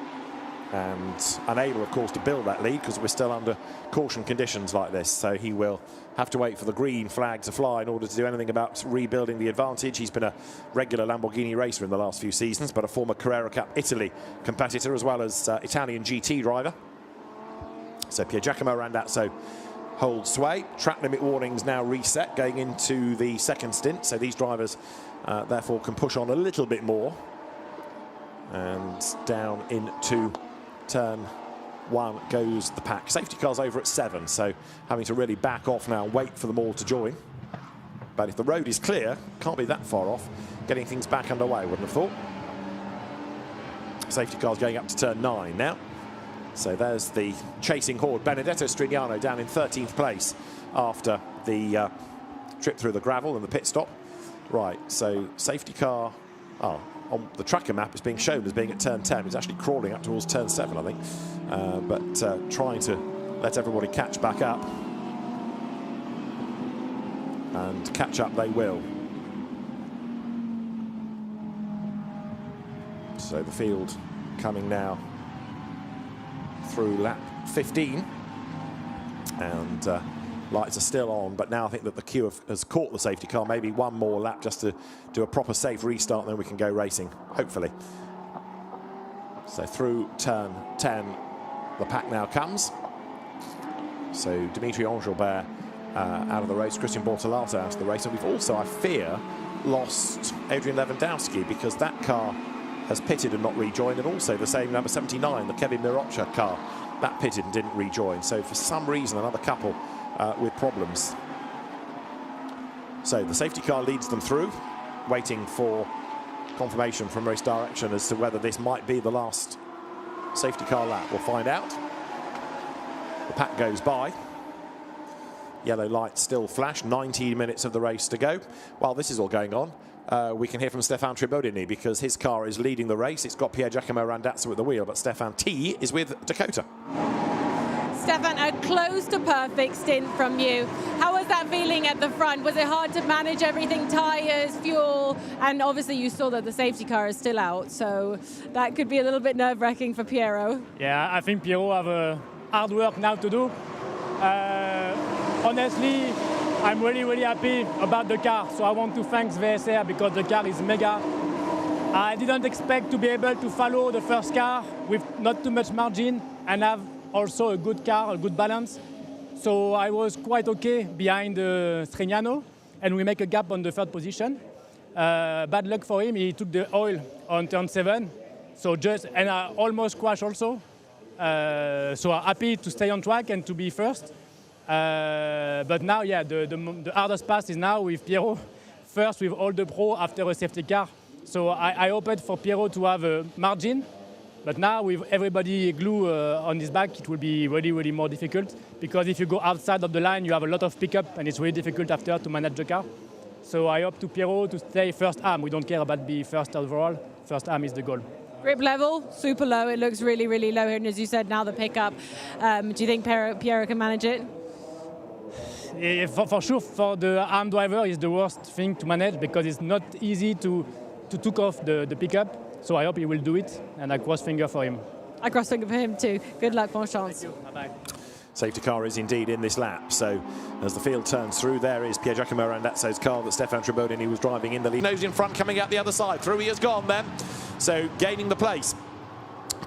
and unable, of course, to build that lead because we're still under caution conditions like this. So he will have to wait for the green flag to fly in order to do anything about rebuilding the advantage. He's been a regular Lamborghini racer in the last few seasons, but a former Carrera Cup Italy competitor as well as Italian GT driver. So Pier Giacomo Randazzo holds sway. Track limit warnings now reset going into the second stint, so these drivers therefore can push on a little bit more. And down into turn 1 goes the pack. Safety car's over at 7, so having to really back off now, wait for them all to join. But if the road is clear, can't be that far off, getting things back underway, wouldn't have thought. Safety car's going up to turn 9 now. So there's the chasing horde. Benedetto Strignano down in 13th place after the trip through the gravel and the pit stop. Right, so safety car, on the tracker map it's being shown as being at turn 10. It's actually crawling up towards turn 7, I think. But trying to let everybody catch back up. And catch up they will. So the field coming now through lap 15. And lights are still on, but now I think that the queue has caught the safety car. Maybe one more lap just to do a proper safe restart, and then we can go racing, hopefully. So through turn 10, the pack now comes. So Dimitri Engelbert out of the race, Christian Bortolato out of the race, and we've also, I fear, lost Adrian Lewandowski because that car has pitted and not rejoined, and also the same number 79, the Kevin Mirocha car, that pitted and didn't rejoin. So for some reason, another couple with problems. So the safety car leads them through, waiting for confirmation from race direction as to whether this might be the last safety car lap. We'll find out. The pack goes by. Yellow lights still flash, 19 minutes of the race to go. While this is all going on, we can hear from Stéphane Tribodini because his car is leading the race. It's got Pier Giacomo Randazzo at the wheel, but Stéphane T is with Dakota. Stéphane, a close to perfect stint from you. How was that feeling at the front? Was it hard to manage everything, tyres, fuel, and obviously you saw that the safety car is still out, so that could be a little bit nerve-wracking for Piero. Yeah, I think Piero have a hard work now to do. Honestly, I'm really happy about the car, so I want to thank VSR because the car is mega. I didn't expect to be able to follow the first car with not too much margin and have also a good car, a good balance. So I was quite okay behind Strignano, and we make a gap on the third position. Bad luck for him, he took the oil on turn 7, and I almost crashed also. So I'm happy to stay on track and to be first. But now, yeah, the hardest pass is now with Piero, first with all the pro after a safety car. So I hoped for Piero to have a margin. But now with everybody glue on his back, it will be really more difficult because if you go outside of the line, you have a lot of pickup and it's really difficult after to manage the car. So I hope to Piero to stay first arm. We don't care about being first overall. First arm is the goal. Grip level, super low. It looks really low here. And as you said, now the pickup. Do you think Piero can manage it? Yeah, for sure, for the arm driver, it's the worst thing to manage because it's not easy to take off the pickup. So I hope he will do it, and I cross finger for him. I cross finger for him too. Good luck, bon chance. Bye-bye. Safety car is indeed in this lap. So as the field turns through, there is Pier Giacomo Randazzo's car that Stéphane Tribodini was driving in the lead. Nose in front, coming out the other side. Through he has gone then. So gaining the place.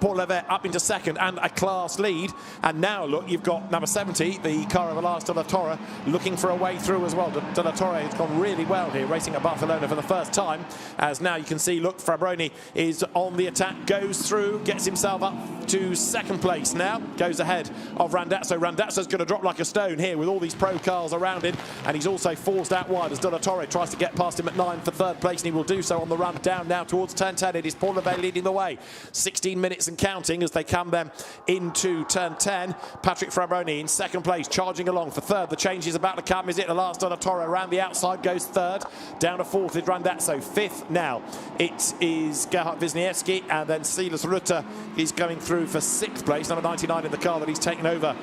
Paul Levet up into second and a class lead. And now, look, you've got number 70, the car of Elias de la Torre, looking for a way through as well. De la Torre has gone really well here, racing at Barcelona for the first time. As now you can see, look, Fabroni is on the attack, goes through, gets himself up to second place now, goes ahead of Randazzo. Randazzo's going to drop like a stone here with all these pro cars around him, and he's also forced out wide as De La Torre tries to get past him at 9 for third place, and he will do so on the run down now towards turn 10. It is Paul Levet leading the way. 16 minutes and counting as they come then into turn 10. Patrick Fabroni in second place, charging along for third. The change is about to come. Is it Elias De La Torre around the outside, goes third. Down to fourth is Randazzo. Fifth now, it is Gerhard Wisniewski, and then Silas Rutter is going through for sixth place, number 99 in the car that he's taken over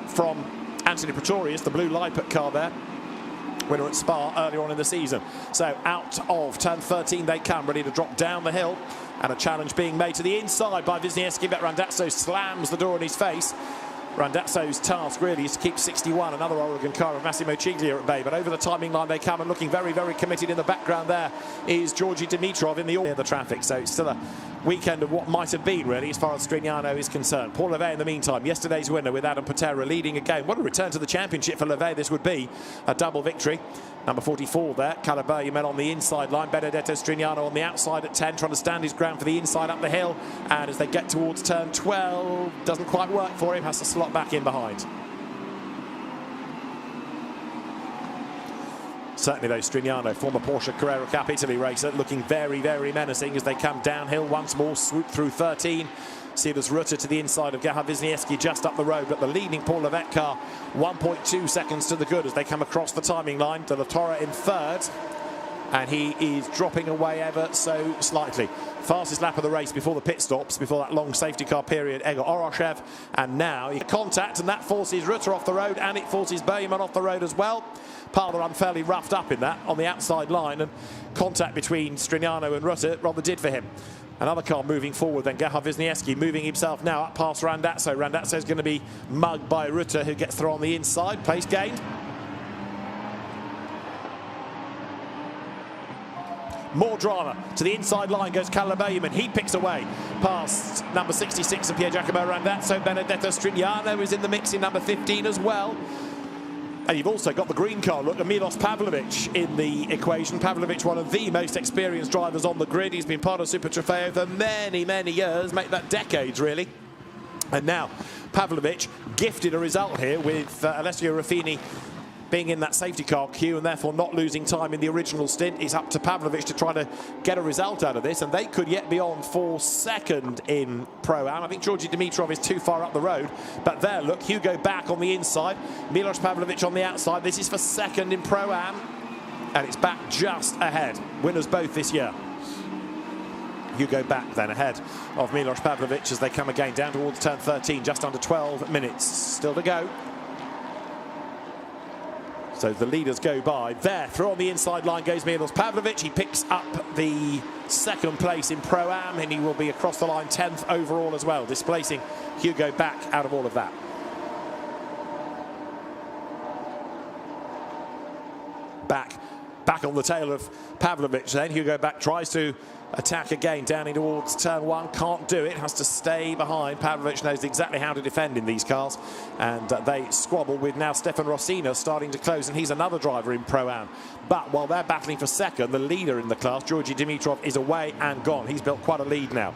from Anthony Pretorius, the blue Lippert car there, winner at Spa earlier on in the season. So out of turn 13 they come, ready to drop down the hill, and a challenge being made to the inside by Wisniewski, but Randazzo slams the door in his face. Randazzo's task really is to keep 61, another Oregon car of Massimo Ciglia at bay, but over the timing line they come, and looking very, very committed in the background there is Georgi Dimitrov in the traffic. So it's still a weekend of what might have been, really, as far as Strignano is concerned. Paul Levet, in the meantime, yesterday's winner with Adam Pera leading again. What a return to the championship for Levet this would be. A double victory. Number 44 there, Calaberti on the inside line. Benedetto Strignano on the outside at 10, trying to stand his ground for the inside up the hill. And as they get towards turn 12, doesn't quite work for him, has to slot back in behind. Certainly though, Strignano, former Porsche Carrera Cup Italy racer, looking very, very menacing as they come downhill once more, swoop through 13. Silas Rutter to the inside of Gerhard Wisniewski just up the road, but the leading Paul Levet car 1.2 seconds to the good as they come across the timing line. De La Torre in third, and he is dropping away ever so slightly. Fastest lap of the race before the pit stops, before that long safety car period, Egor Oroshev, and now he contact, and that forces Rutter off the road, and it forces Bergman off the road as well. Parler unfairly roughed up in that on the outside line, and contact between Strignano and Rutter rather did for him. Another car moving forward, then Gerhard Wisniewski moving himself now up past Randazzo. Randazzo's going to be mugged by Rutter, who gets through on the inside. Place gained. More drama. To the inside line goes Kalle Bergman. He picks away past number 66 of Pier Giacomo Randazzo. Benedetto Strignano is in the mix in number 15 as well. And you've also got the green car, look, Milos Pavlovic in the equation. Pavlovic, one of the most experienced drivers on the grid. He's been part of Super Trofeo for many, many years, make that decades, really. And now Pavlovic gifted a result here with Alessio Ruffini being in that safety car queue and therefore not losing time in the original stint. It's up to Pavlovic to try to get a result out of this, and they could yet be on for second in Pro-Am. I think Georgi Dimitrov is too far up the road, but there, look, Hugo back on the inside, Milos Pavlovic on the outside. This is for second in Pro-Am, and it's back just ahead. Winners both this year. Hugo back then ahead of Milos Pavlovic as they come again down towards turn 13, just under 12 minutes still to go. So the leaders go by. There, through on the inside line goes Milos Pavlovic. He picks up the second place in Pro-Am, and he will be across the line 10th overall as well, displacing Hugo back out of all of that. Back on the tail of Pavlovic then. Hugo back tries to attack again down in towards turn 1, can't do it, has to stay behind. Pavlovic knows exactly how to defend in these cars, and they squabble with now Stefan Rossina starting to close, and he's another driver in Pro-Am. But while they're battling for second, the leader in the class, Georgi Dimitrov, is away and gone. He's built quite a lead now.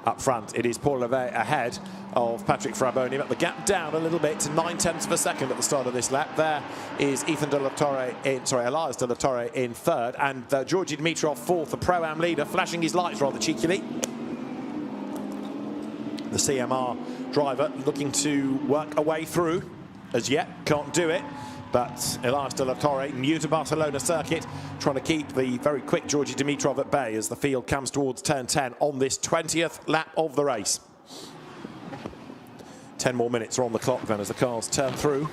Up front, it is Paul Levet ahead of Patrick Fabroni, but the gap down a little bit to 9/10 of a second at the start of this lap. There is Elias De La Torre in third, and Georgi Dimitrov fourth, the Pro-Am leader, flashing his lights rather cheekily. The CMR driver looking to work a way through. As yet, can't do it. But Elias De La Torre, new to Barcelona circuit, trying to keep the very quick Georgi Dimitrov at bay as the field comes towards turn 10 on this 20th lap of the race. 10 more minutes are on the clock then as the cars turn through.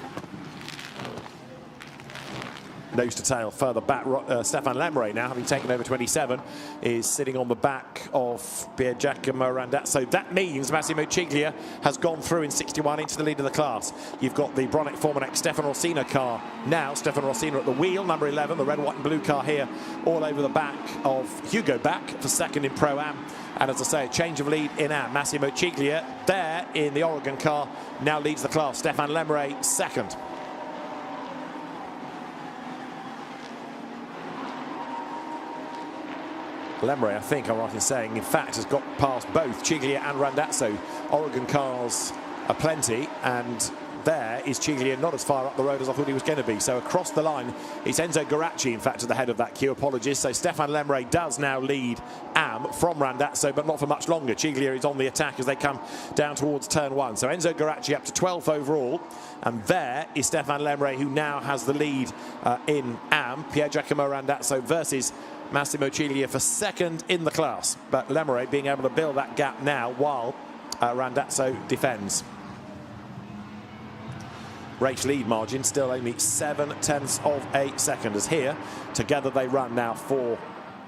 nose to tail further back. Stéphane Guérin now, having taken over 27, is sitting on the back of Pierre-Giacomo Randazzo. That means Massimo Ciglia has gone through in 61 into the lead of the class. You've got the Bronick Formanek Stefano Rossina car now. Stefano Rossina at the wheel, number 11, the red, white and blue car here, all over the back of Hugo Back for second in Pro-Am. And as I say, a change of lead in Am. Massimo Ciglia there in the Oregon car now leads the class. Stéphane Guérin second. Guérin, I think I'm right in saying, in fact, has got past both Ciglia and Randazzo. Oregon cars are plenty, and there is Ciglia not as far up the road as I thought he was going to be. So across the line, it's Enzo Guaracci, in fact, at the head of that queue. Apologies. So Stéphane Guérin does now lead Am from Randazzo, but not for much longer. Ciglia is on the attack as they come down towards turn one. So Enzo Guaracci up to 12th overall. And there is Stéphane Guérin, who now has the lead in Am. Pierre-Giacomo Randazzo versus Massimo Ciglia for second in the class. But Guérin being able to build that gap now while Randazzo defends. Race lead margin still only 0.7 of a second, as here together they run now for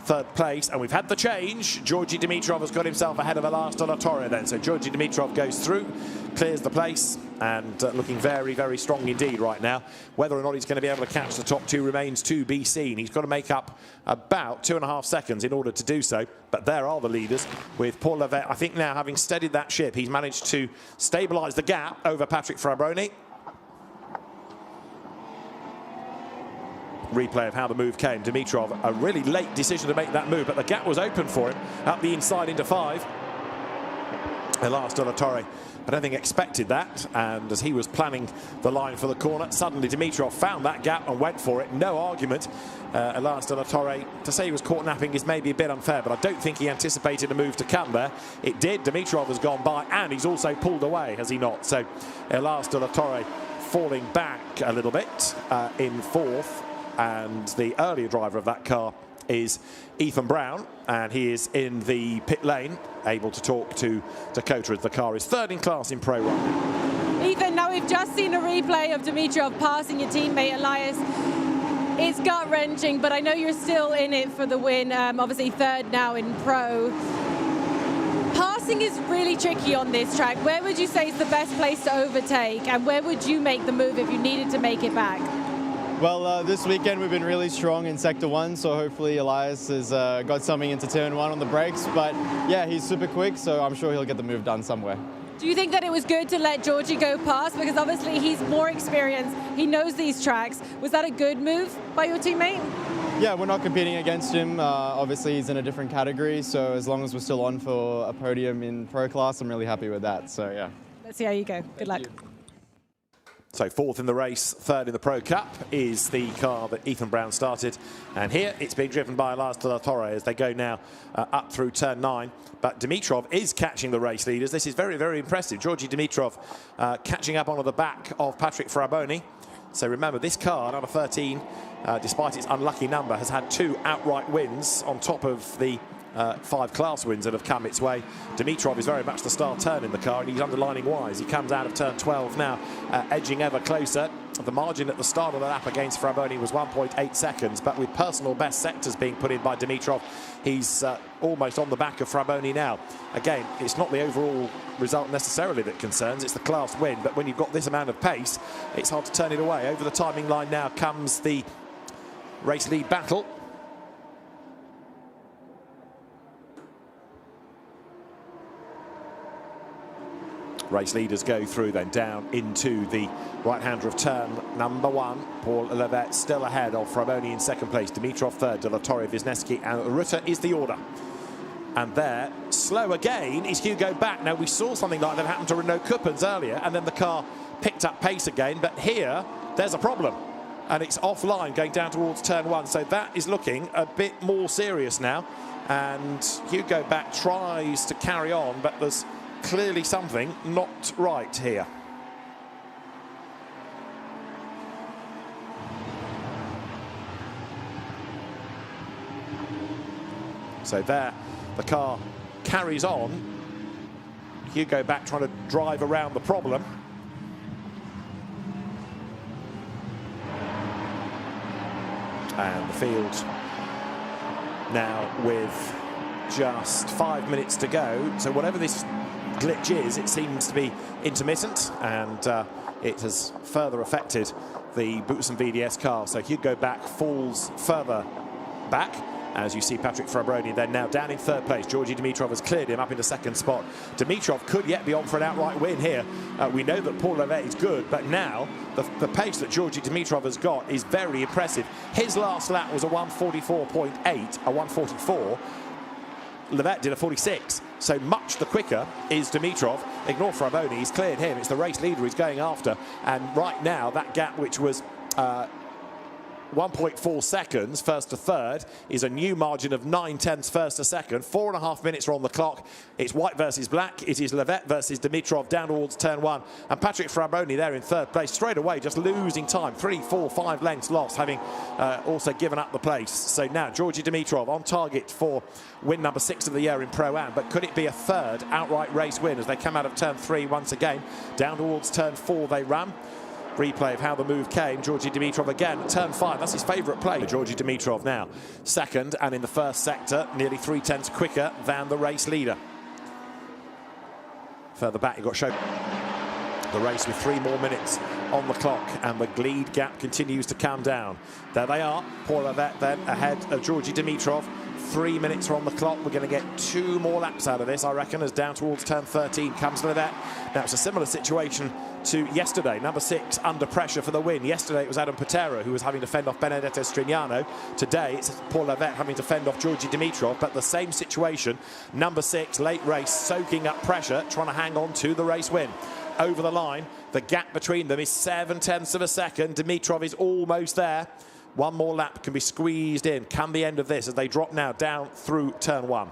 third place. And we've had the change. Georgi Dimitrov has got himself ahead of Elias de la Torre then. So Georgi Dimitrov goes through, clears the place, and looking very, very strong indeed right now. Whether or not he's going to be able to catch the top two remains to be seen. He's got to make up about 2.5 seconds in order to do so. But there are the leaders, with Paul Levette, I think now having steadied that ship, he's managed to stabilise the gap over Patrick Fraboni. Replay of how the move came. Dimitrov, a really late decision to make that move, but the gap was open for him up the inside into 5. Elias de la Torre, I don't think expected that, and as he was planning the line for the corner, suddenly Dimitrov found that gap and went for it. No argument. Elias de la Torre, to say he was caught napping is maybe a bit unfair, but I don't think he anticipated a move to come there. It did. Dimitrov has gone by, and he's also pulled away, has he not? So Elias de la Torre falling back a little bit in 4th. And the earlier driver of that car is Ethan Brown, and he is in the pit lane, able to talk to Dakota as the car is third in class in Pro-Am. Ethan, now we've just seen a replay of Dimitrov passing your teammate Elias. It's gut-wrenching, but I know you're still in it for the win. Obviously third now in Pro. Passing is really tricky on this track. Where would you say is the best place to overtake, and where would you make the move if you needed to make it back? Well, this weekend we've been really strong in Sector 1, so hopefully Elias has got something into Turn 1 on the brakes. But yeah, he's super quick, so I'm sure he'll get the move done somewhere. Do you think that it was good to let Georgie go past? Because obviously he's more experienced, he knows these tracks. Was that a good move by your teammate? Yeah, we're not competing against him. Obviously he's in a different category, so as long as we're still on for a podium in Pro class, I'm really happy with that, so yeah. Let's see how you go. Good luck. So 4th in the race, 3rd in the Pro Cup is the car that Ethan Brown started. And here it's being driven by Elias de la Torre as they go now up through turn 9. But Dimitrov is catching the race leaders. This is very, very impressive. Georgi Dimitrov catching up onto the back of Patrick Fraboni. So remember, this car, number 13, despite its unlucky number, has had 2 outright wins on top of the 5 class wins that have come its way. Dimitrov is very much the star turn in the car, and he's underlining why. He comes out of turn 12 now, edging ever closer. The margin at the start of the lap against Fraboni was 1.8 seconds, but with personal best sectors being put in by Dimitrov, he's almost on the back of Fraboni now. Again, it's not the overall result necessarily that concerns, it's the class win, but when you've got this amount of pace, it's hard to turn it away. Over the timing line now comes the race lead battle. Race leaders go through then down into the right-hander of turn number 1. Paul Levette still ahead of Fraboni in 2nd place. Dimitrov 3rd, de la Torre, Wisniewski and Rutter is the order. And there, slow again, is Hugo Back. Now, we saw something like that happen to Renault Coupens earlier, and then the car picked up pace again. But here, there's a problem. And it's offline going down towards turn 1. So that is looking a bit more serious now. And Hugo Back tries to carry on, but there's clearly something not right here. So there, the car carries on. Hugo Back trying to drive around the problem. And the field now with just 5 minutes to go. So whatever this glitch is, it seems to be intermittent, and it has further affected the Boots and VDS car. So Hugo Back falls further back, as you see Patrick Frabroni then now down in third place. Georgi Dimitrov has cleared him up into second spot. Dimitrov could yet be on for an outright win here. We know that Paul Levet is good, but now the pace that Georgi Dimitrov has got is very impressive. His last lap was a 144.8, a 144. Levet did a 46, so much the quicker is Dimitrov. Ignore Fraboni, he's cleared him. It's the race leader he's going after, and right now that gap, which was 1.4 seconds first to third, is a new margin of 9/10 first to second. 4.5 minutes are on the clock. It's white versus black. It is Levet versus Dimitrov down towards turn one, and Patrick Fraboni there in third place straight away, just losing time. 3, 4, 5 lengths lost, having also given up the place. So now Georgi Dimitrov on target for win number 6 of the year in Pro-Am, but could it be a third outright race win as they come out of turn 3 once again? Down towards turn 4 they run. Replay of how the move came. Georgi Dimitrov again, turn 5, that's his favourite play. Georgi Dimitrov now second, and in the first sector, nearly 3/10 quicker than the race leader. Further back, you got shown the race with 3 more minutes on the clock, and the lead gap continues to come down. There they are, Paul Levet then ahead of Georgi Dimitrov. 3 minutes are on the clock. We're going to get 2 more laps out of this, I reckon, as down towards turn 13 comes Levet. Now, it's a similar situation to yesterday. Number 6 under pressure for the win. Yesterday it was Adam Pera who was having to fend off Benedetto Strignano. Today it's Paul Levet having to fend off Georgi Dimitrov, but the same situation. Number 6, late race, soaking up pressure, trying to hang on to the race win. Over the line, the gap between them is 7/10 of a second. Dimitrov is almost there. 1 more lap can be squeezed in. Come the end of this as they drop now down through turn 1.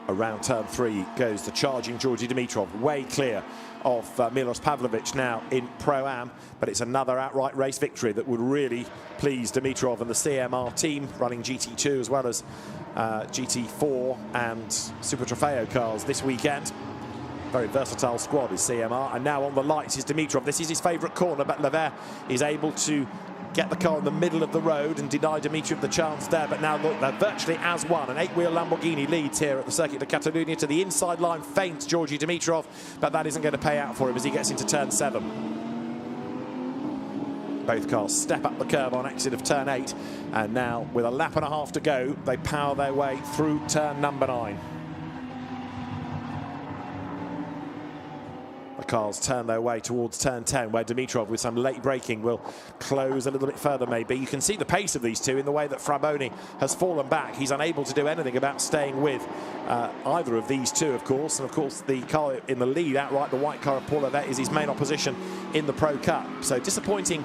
Around turn 3 goes the charging Georgi Dimitrov, way clear of Milos Pavlovic now in Pro-Am, but it's another outright race victory that would really please Dimitrov and the CMR team, running GT2 as well as GT4 and Super Trofeo cars this weekend. Very versatile squad is CMR, and now on the lights is Dimitrov. This is his favourite corner, but Levet is able to get the car in the middle of the road and deny Dimitrov the chance there. But now look, they're virtually as one. An 8-wheel Lamborghini leads here at the Circuit de Catalunya. To the inside line feints Georgi Dimitrov, but that isn't going to pay out for him as he gets into turn 7. Both cars step up the curve on exit of turn 8, and now with a lap and a half to go, they power their way through turn number 9. The cars turn their way towards turn 10, where Dimitrov, with some late braking, will close a little bit further maybe. You can see the pace of these two in the way that Fraboni has fallen back. He's unable to do anything about staying with either of these two, of course. And of course, the car in the lead outright, the white car of Paul Levet, is his main opposition in the Pro Cup. So disappointing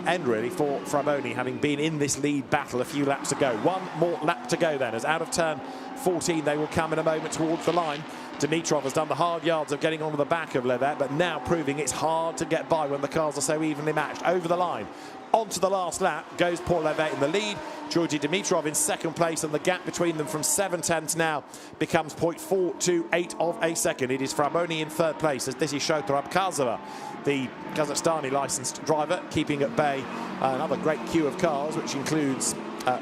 end really for Fraboni, having been in this lead battle a few laps ago. 1 more lap to go then, as out of turn 14 they will come in a moment towards the line. Dimitrov has done the hard yards of getting onto the back of Levet, but now proving it's hard to get by when the cars are so evenly matched. Over the line, onto the last lap goes Paul Levet in the lead, Georgi Dimitrov in second place, and the gap between them from 7/10 now becomes 0.428 of a second. It is Fraboni in third place, as this is Shota Abkhazova, the Kazakhstani licensed driver, keeping at bay another great queue of cars, which includes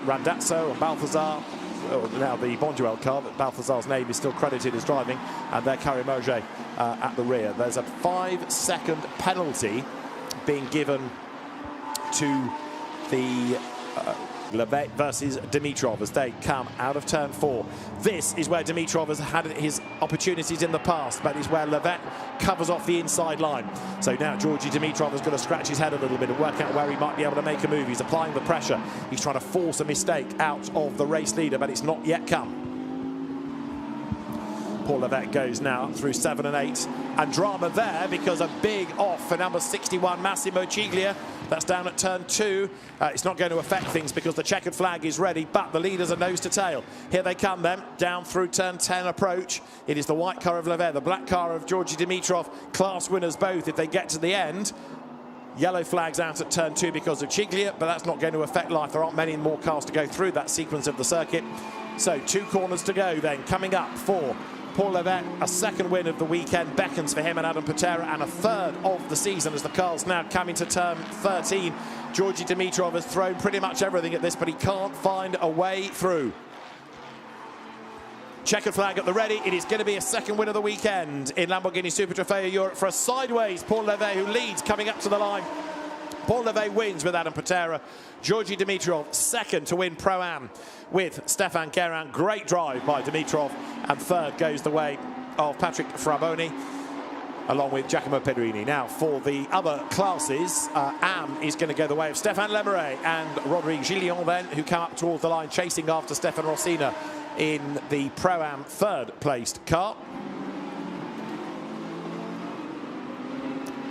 Randazzo and Balthazar. Now the Bonduel car, but Balthazar's name is still credited as driving, and their Carimoge at the rear. There's a 5-second penalty being given to the Levet versus Dimitrov as they come out of turn 4. This is where Dimitrov has had his opportunities in the past, but is where Levet covers off the inside line. So now Georgi Dimitrov has got to scratch his head a little bit and work out where he might be able to make a move. He's applying the pressure. He's trying to force a mistake out of the race leader, but it's not yet come. Paul Levet goes now through 7 and 8, and drama there because a big off for number 61 Massimo Ciglia. That's down at turn 2. It's not going to affect things because the checkered flag is ready, but the leaders are nose to tail. Here they come then, down through turn 10 approach. It is the white car of Levet, the black car of Georgi Dimitrov, class winners both if they get to the end. Yellow flags out at turn 2 because of Ciglia, but that's not going to affect life. There aren't many more cars to go through that sequence of the circuit. So 2 corners to go then, coming up for Paul Levet, a second win of the weekend beckons for him and Adam Pera, and a third of the season as the car's now coming to turn 13. Georgi Dimitrov has thrown pretty much everything at this, but he can't find a way through. Checkered flag at the ready. It is going to be a second win of the weekend in Lamborghini Super Trofeo Europe for a sideways Paul Levet, who leads coming up to the line. Paul Levet wins with Adam Pera. Georgi Dimitrov second to win Pro-Am with Stéphane Guérin. Great drive by Dimitrov, and third goes the way of Patrick Fraboni along with Giacomo Pedrini. Now for the other classes, AM is going to go the way of Stéphane Guérin and Rodrigue Gillion then, who come up towards the line chasing after Stefan Rossina in the Pro-Am third placed car.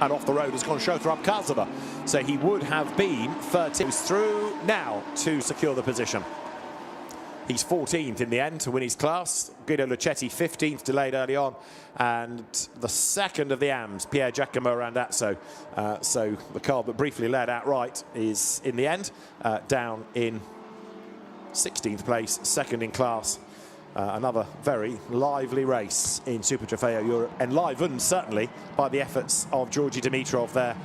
And off the road has gone Shota Abkhazova, so he would have been 13th through now to secure the position. He's 14th in the end to win his class. Guido Luchetti 15th, delayed early on, and the second of the AMs, Pier Giacomo Randazzo. So the car that briefly led outright is in the end down in 16th place, second in class. Another very lively race in Super Trofeo Europe, enlivened certainly by the efforts of Georgi Dimitrov there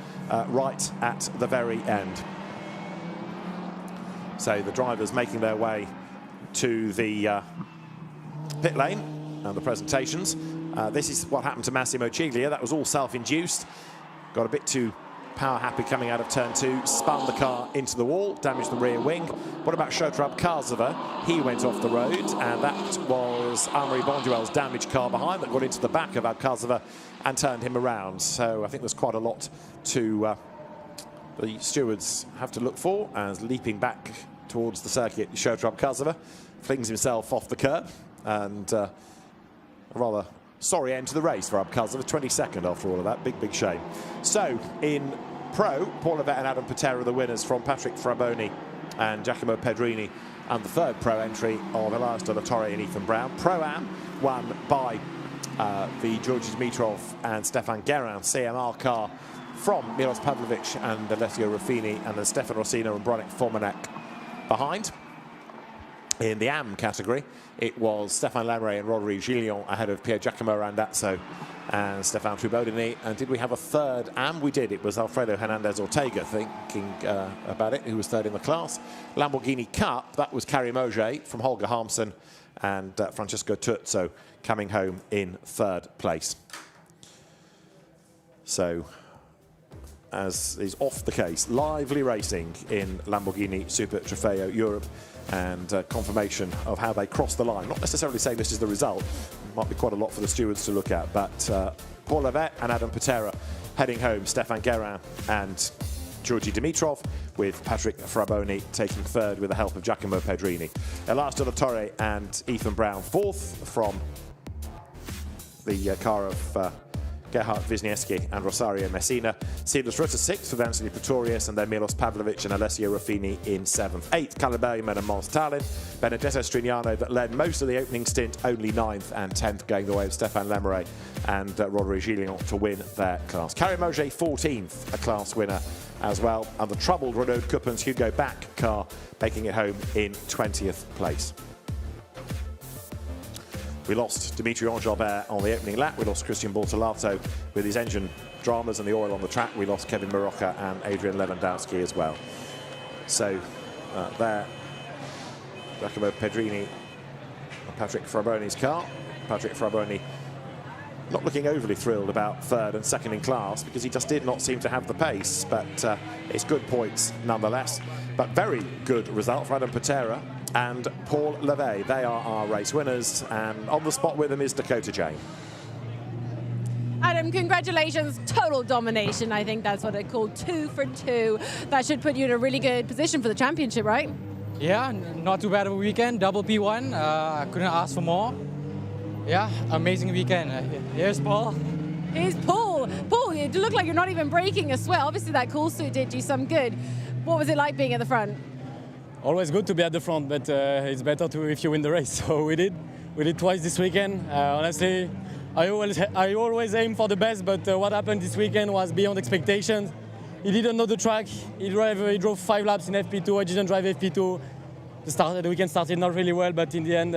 right at the very end. So the drivers making their way to the pit lane and the presentations. This is what happened to Massimo Ciglia. That was all self-induced. Got a bit too power happy coming out of turn 2, spun the car into the wall, damaged the rear wing. What about Shota Abkhazova? He went off the road, and that was Amaury Bonduel's damaged car behind that got into the back of Abkhazova and turned him around. So I think there's quite a lot to the stewards have to look for as leaping back towards the circuit. Shota Abkhazova flings himself off the curb, and a rather sorry end to the race for Abkhazova, 22nd after all of that. Big shame. So in Pro, Paul Levet and Adam Pera are the winners from Patrick Fraboni and Giacomo Pedrini, and the third Pro entry of Elias De La Torre and Ethan Brown. Pro-Am won by the Georgi Dimitrov and Stéphane Guérin CMR car from Milos Pavlovic and Alessio Ruffini, and then Stefan Rossina and Bronek Formanek behind. In the AM category, it was Stéphane Lamray and Rodrigue Gillion ahead of Pier Giacomo Randazzo and Stéphane Trubodini. And did we have a third AM? We did. It was Alfredo Hernandez Ortega, thinking about it, who was third in the class. Lamborghini Cup, that was Kari Moget from Holger Harmsen and Francesco Tuzzo coming home in third place. So, as is off the case, lively racing in Lamborghini Super Trofeo Europe, and confirmation of how they crossed the line. Not necessarily saying this is the result, might be quite a lot for the stewards to look at, but Paul Levet and Adam Pera heading home, Stéphane Guérin and Georgi Dimitrov, with Patrick Fraboni taking third with the help of Giacomo Pedrini. Elias De La Torre and Ethan Brown fourth from the car of Gerhard Wisniewski and Rosario Messina. Silas Rutter sixth with Anthony Pretorius, and then Milos Pavlovic and Alessio Ruffini in seventh. Eighth, Kalle Bergman and Mons Tallinn. Benedetto Strignano, that led most of the opening stint, only ninth, and 10th going the way of Stéphane Lamray and Rodrigue Gillion to win their class. Kari Moget 14th, a class winner as well, and the troubled Renaud Kuppens Hugo Back car making it home in 20th place. We lost Dimitri Enjalbert on the opening lap. We lost Christian Bortolato with his engine dramas and the oil on the track. We lost Kevin Marocca and Adrian Lewandowski as well. So there, Giacomo Pedrini and Patrick Fraboni's car. Patrick Fraboni not looking overly thrilled about third and second in class, because he just did not seem to have the pace, but it's good points nonetheless. But very good result for Adam Pera and Paul Levet. They are our race winners, and on the spot with them is Dakota Jane. Adam, congratulations. Total domination. I think that's what they call 2 for 2. That should put you in a really good position for the championship, right? Yeah, not too bad of a weekend. Double P1. I couldn't ask for more. Yeah, amazing weekend. Here's Paul. Here's Paul. Paul, you look like you're not even breaking a sweat. Obviously, that cool suit did you some good. What was it like being at the front? Always good to be at the front, but it's better if you win the race. So we did twice this weekend. Honestly, I always aim for the best, but what happened this weekend was beyond expectations. He didn't know the track. He drove 5 laps in FP2. I didn't drive FP2. The weekend started not really well, but in the end,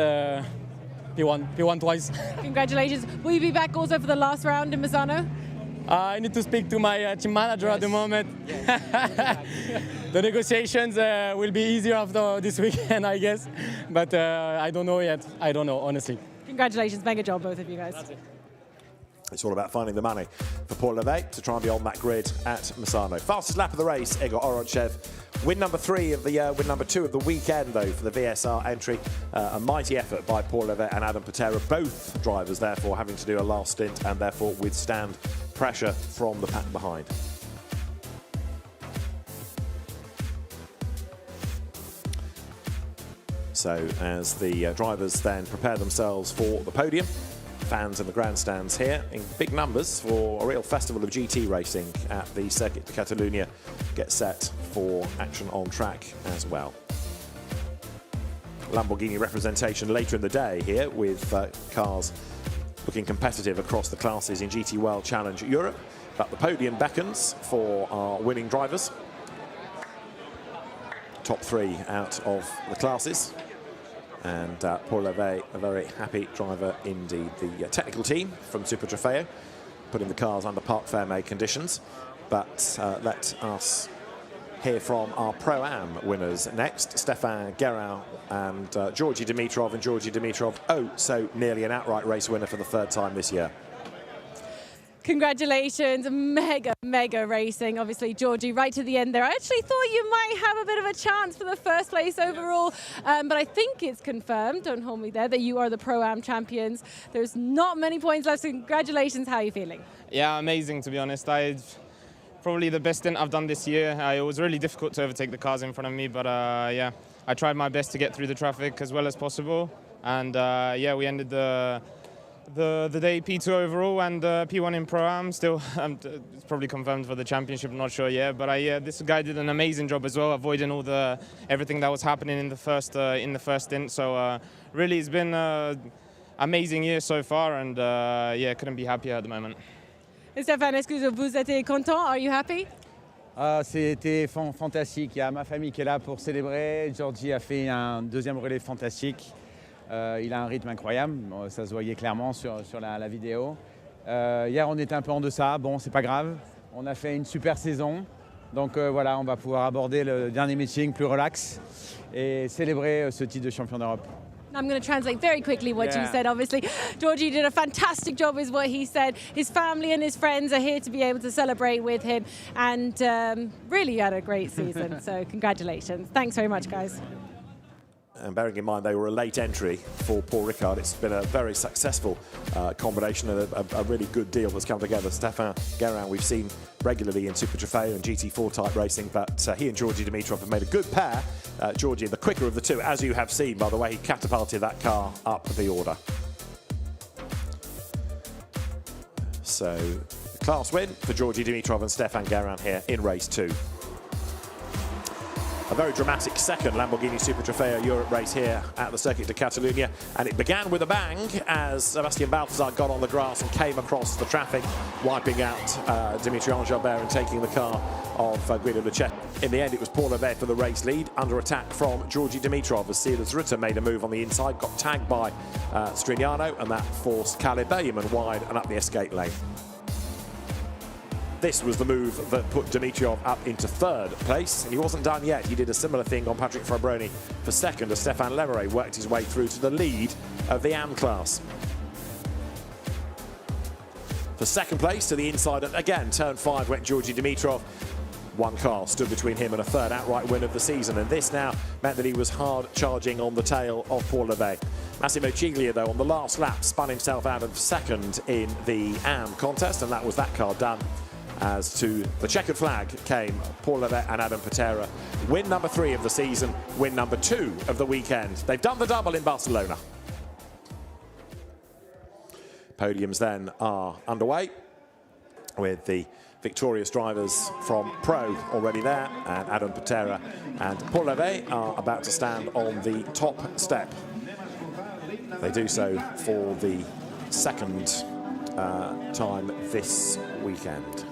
P1 twice. Congratulations. Will you be back also for the last round in Misano? I need to speak to my team manager at the moment. The negotiations will be easier after this weekend, I guess. But I don't know yet. I don't know, honestly. Congratulations. Mega job, both of you guys. It's all about finding the money for Paul Levey to try and be on that grid at Misano. Fastest lap of the race, Igor Oronchev. Win number 3 of the win number 2 of the weekend, though, for the VSR entry. A mighty effort by Paul Levey and Adam Pera, both drivers, therefore, having to do a last stint and therefore withstand pressure from the pack behind. So as the drivers then prepare themselves for the podium, fans in the grandstands here in big numbers for a real festival of GT racing at the Circuit de Catalunya get set for action on track as well. Lamborghini representation later in the day here with cars looking competitive across the classes in GT World Challenge Europe, but the podium beckons for our winning drivers. Top 3 out of the classes. And Paul Levey, a very happy driver indeed. The technical team from Super Trofeo, putting the cars under Parc Fermé conditions. But let us hear from our Pro-Am winners next. Stéphane Guérin and Georgi Dimitrov. And Georgi Dimitrov, oh, so nearly an outright race winner for the 3rd time this year. Congratulations, mega racing. Obviously, Georgie, right to the end there. I actually thought you might have a bit of a chance for the 1st place overall, but I think it's confirmed, don't hold me there, that you are the Pro-Am champions. There's not many points left, so congratulations. How are you feeling? Yeah, amazing, to be honest. Probably the best stint I've done this year. It was really difficult to overtake the cars in front of me, but yeah, I tried my best to get through the traffic as well as possible. And yeah, we ended the day P2 overall and P1 in Pro-Am. Still, it's probably confirmed for the championship, not sure yet. But yeah, this guy did an amazing job as well, avoiding all everything that was happening in the first stint. So really, it's been an amazing year so far, and yeah, couldn't be happier at the moment. Stéphane, est-ce que vous êtes content? Are you happy? C'était fantastique. Il y a ma famille qui est là pour célébrer. Georgi a fait un 2e relais fantastique. Il a un rythme incroyable, ça se voyait clairement sur la vidéo. Hier, on était un peu en deçà. Bon, c'est pas grave. On a fait une super saison. Donc voilà, on va pouvoir aborder le dernier meeting plus relax et célébrer ce titre de champion d'Europe. I'm going to translate very quickly what you said. Obviously, Georgie did a fantastic job is what he said. His family and his friends are here to be able to celebrate with him, and really had a great season. So congratulations. Thanks very much, guys. And bearing in mind they were a late entry for Paul Ricard, it's been a very successful combination and a really good deal that's come together. Stéphane Guérin we've seen regularly in Super Trofeo and GT4 type racing, but he and Georgi Dimitrov have made a good pair. Georgi, the quicker of the two, as you have seen, by the way, he catapulted that car up the order. So, class win for Georgi Dimitrov and Stéphane Guérin here in race 2. A very dramatic 2nd Lamborghini Super Trofeo Europe race here at the Circuit de Catalunya, and it began with a bang as Sébastien Balthazar got on the grass and came across the traffic, wiping out Dimitri Enjalbert and taking the car of Guido Lucetti. In the end, it was Paul Levey for the race lead, under attack from Georgi Dimitrov as Silas Rutter made a move on the inside, got tagged by Strignano, and that forced Kalle Bergerman wide and up the escape lane. This was the move that put Dimitrov up into 3rd place, and he wasn't done yet. He did a similar thing on Patrick Fabroni for 2nd as Stéphane Lemeray worked his way through to the lead of the AM class. For 2nd place to the inside, again, turn 5 went Georgi Dimitrov. One car stood between him and a 3rd outright win of the season, and this now meant that he was hard charging on the tail of Paul Levey. Massimo Ciglia, though, on the last lap, spun himself out of 2nd in the AM contest, and that was that car done. As to the checkered flag came Paul Levey and Adam Pera. Win number 3 of the season, win number 2 of the weekend. They've done the double in Barcelona. Podiums then are underway with the victorious drivers from Pro already there, and Adam Pera and Paul Levey are about to stand on the top step. They do so for the 2nd time this weekend.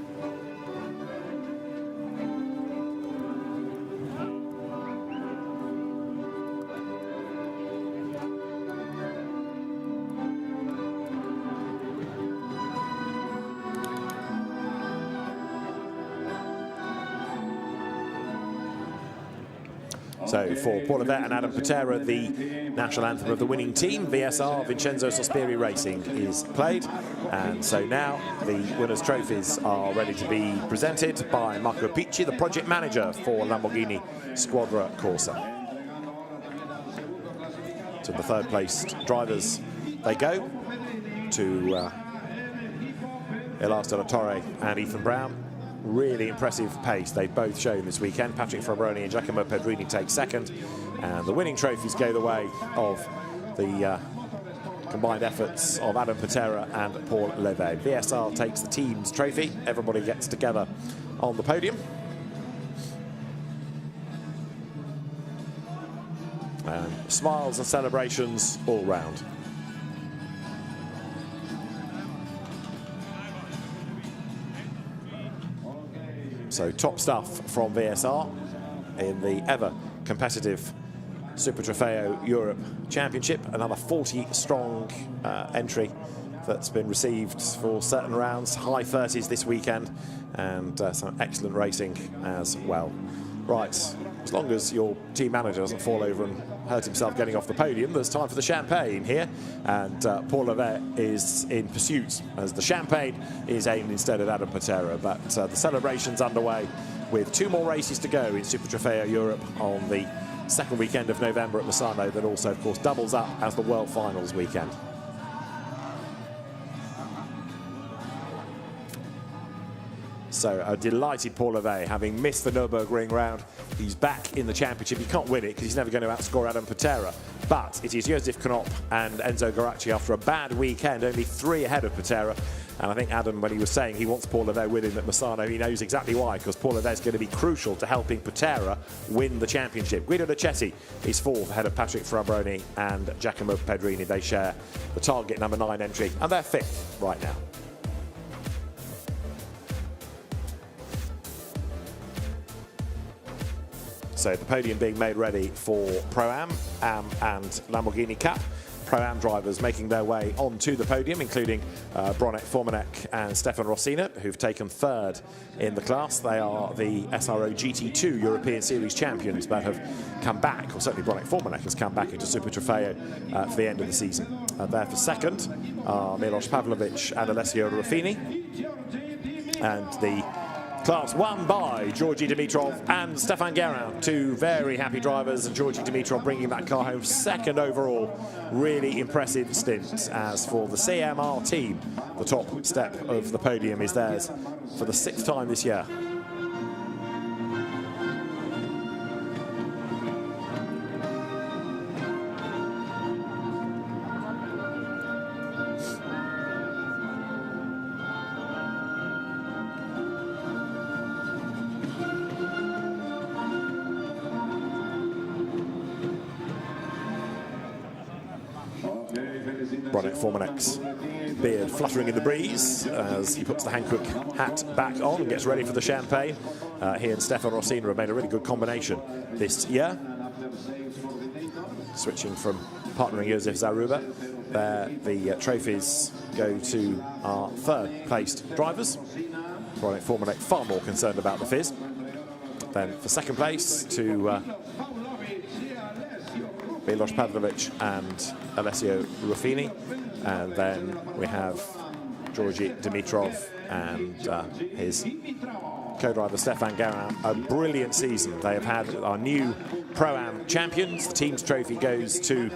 So for Paul Levesque and Adam Pera, the national anthem of the winning team, VSR Vincenzo Sospiri Racing, is played. And so now the winners' trophies are ready to be presented by Marco Picci, the project manager for Lamborghini Squadra Corsa. To the third placed drivers they go, to Elias de la Torre and Ethan Brown. Really impressive pace they've both shown this weekend. Patrick Fabroni and Giacomo Pedrini take second, and the winning trophies go the way of the combined efforts of Adam Pera and Paul Levesque. VSR takes the team's trophy. Everybody gets together on the podium. And smiles and celebrations all round. So top stuff from VSR in the ever competitive Super Trofeo Europe Championship. Another 40-strong entry that's been received for certain rounds. High 30s this weekend, and some excellent racing as well. Right, as long as your team manager doesn't fall over and hurt himself getting off the podium, there's time for the champagne here. And Paul Levesque is in pursuit, as the champagne is aimed instead at Adam Pera. But the celebration's underway with 2 more races to go in Super Trofeo Europe on the second weekend of November at Misano, that also, of course, doubles up as the World Finals weekend. So a delighted Paul Levesque, having missed the Nürburgring round. He's back in the championship. He can't win it because he's never going to outscore Adam Pera. But it is Josef Knop and Enzo Garacci after a bad weekend, only 3 ahead of Pera. And I think Adam, when he was saying he wants Paul Levesque with him at Misano, he knows exactly why, because Paul Levesque is going to be crucial to helping Pera win the championship. Guido Lucchesi is 4th ahead of Patrick Fabroni and Giacomo Pedrini. They share the target number 9 entry, and they're 5th right now. So the podium being made ready for Pro-Am, Am and Lamborghini Cup. Pro-Am drivers making their way onto the podium, including Bronek Formanek and Stéphane Rossina, who've taken 3rd in the class. They are the SRO GT2 European Series champions, but have come back, or certainly Bronek Formanek has come back into Super Trofeo for the end of the season. There for 2nd are Milos Pavlovic and Alessio Ruffini. And the class won by Georgi Dimitrov and Stéphane Guérin, 2 very happy drivers, and Georgi Dimitrov bringing that car home 2nd overall. Really impressive stint. As for the CMR team, the top step of the podium is theirs for the 6th time this year. Bronek Formanek's beard fluttering in the breeze as he puts the Hankook hat back on and gets ready for the champagne. He and Stéphane Rossina have made a really good combination this year. Switching from partnering Josef Zaruba. There, the trophies go to our 3rd placed drivers. Bronek Formanek far more concerned about the fizz. Then for 2nd place to Milos Pavlovic and Alessio Ruffini. And then we have Georgi Dimitrov and his co-driver Stéphane Guérin. A brilliant season they have had. Our new Pro-Am champions. The team's trophy goes to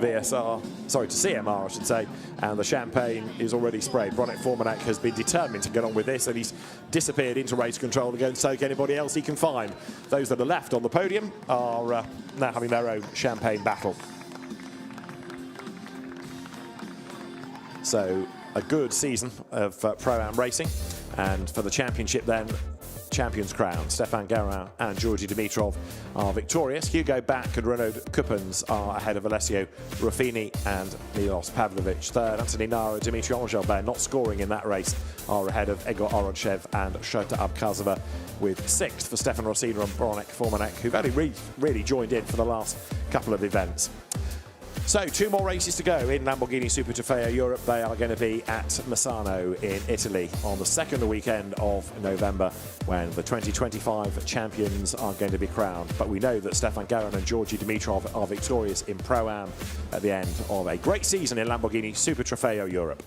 CMR, I should say, and the champagne is already sprayed. Bronek Formanek has been determined to get on with this, and he's disappeared into race control to go and soak anybody else he can find. Those that are left on the podium are now having their own champagne battle. So a good season of Pro-Am racing, and for the championship then, champions crown. Stéphane Guérin and Georgi Dimitrov are victorious. Hugo Back and Renaud Coupens are ahead of Alessio Ruffini and Milos Pavlovic. 3rd, Anthony Nara, Dimitri Angelbert, not scoring in that race, are ahead of Egor Oronchev and Shota Abkhazova, with 6th for Stéphane Rossina and Bronek Formanek, who've only really joined in for the last couple of events. So 2 more races to go in Lamborghini Super Trofeo Europe. They are going to be at Misano in Italy on the second weekend of November, when the 2025 champions are going to be crowned. But we know that Stéphane Guérin and Georgi Dimitrov are victorious in ProAm at the end of a great season in Lamborghini Super Trofeo Europe.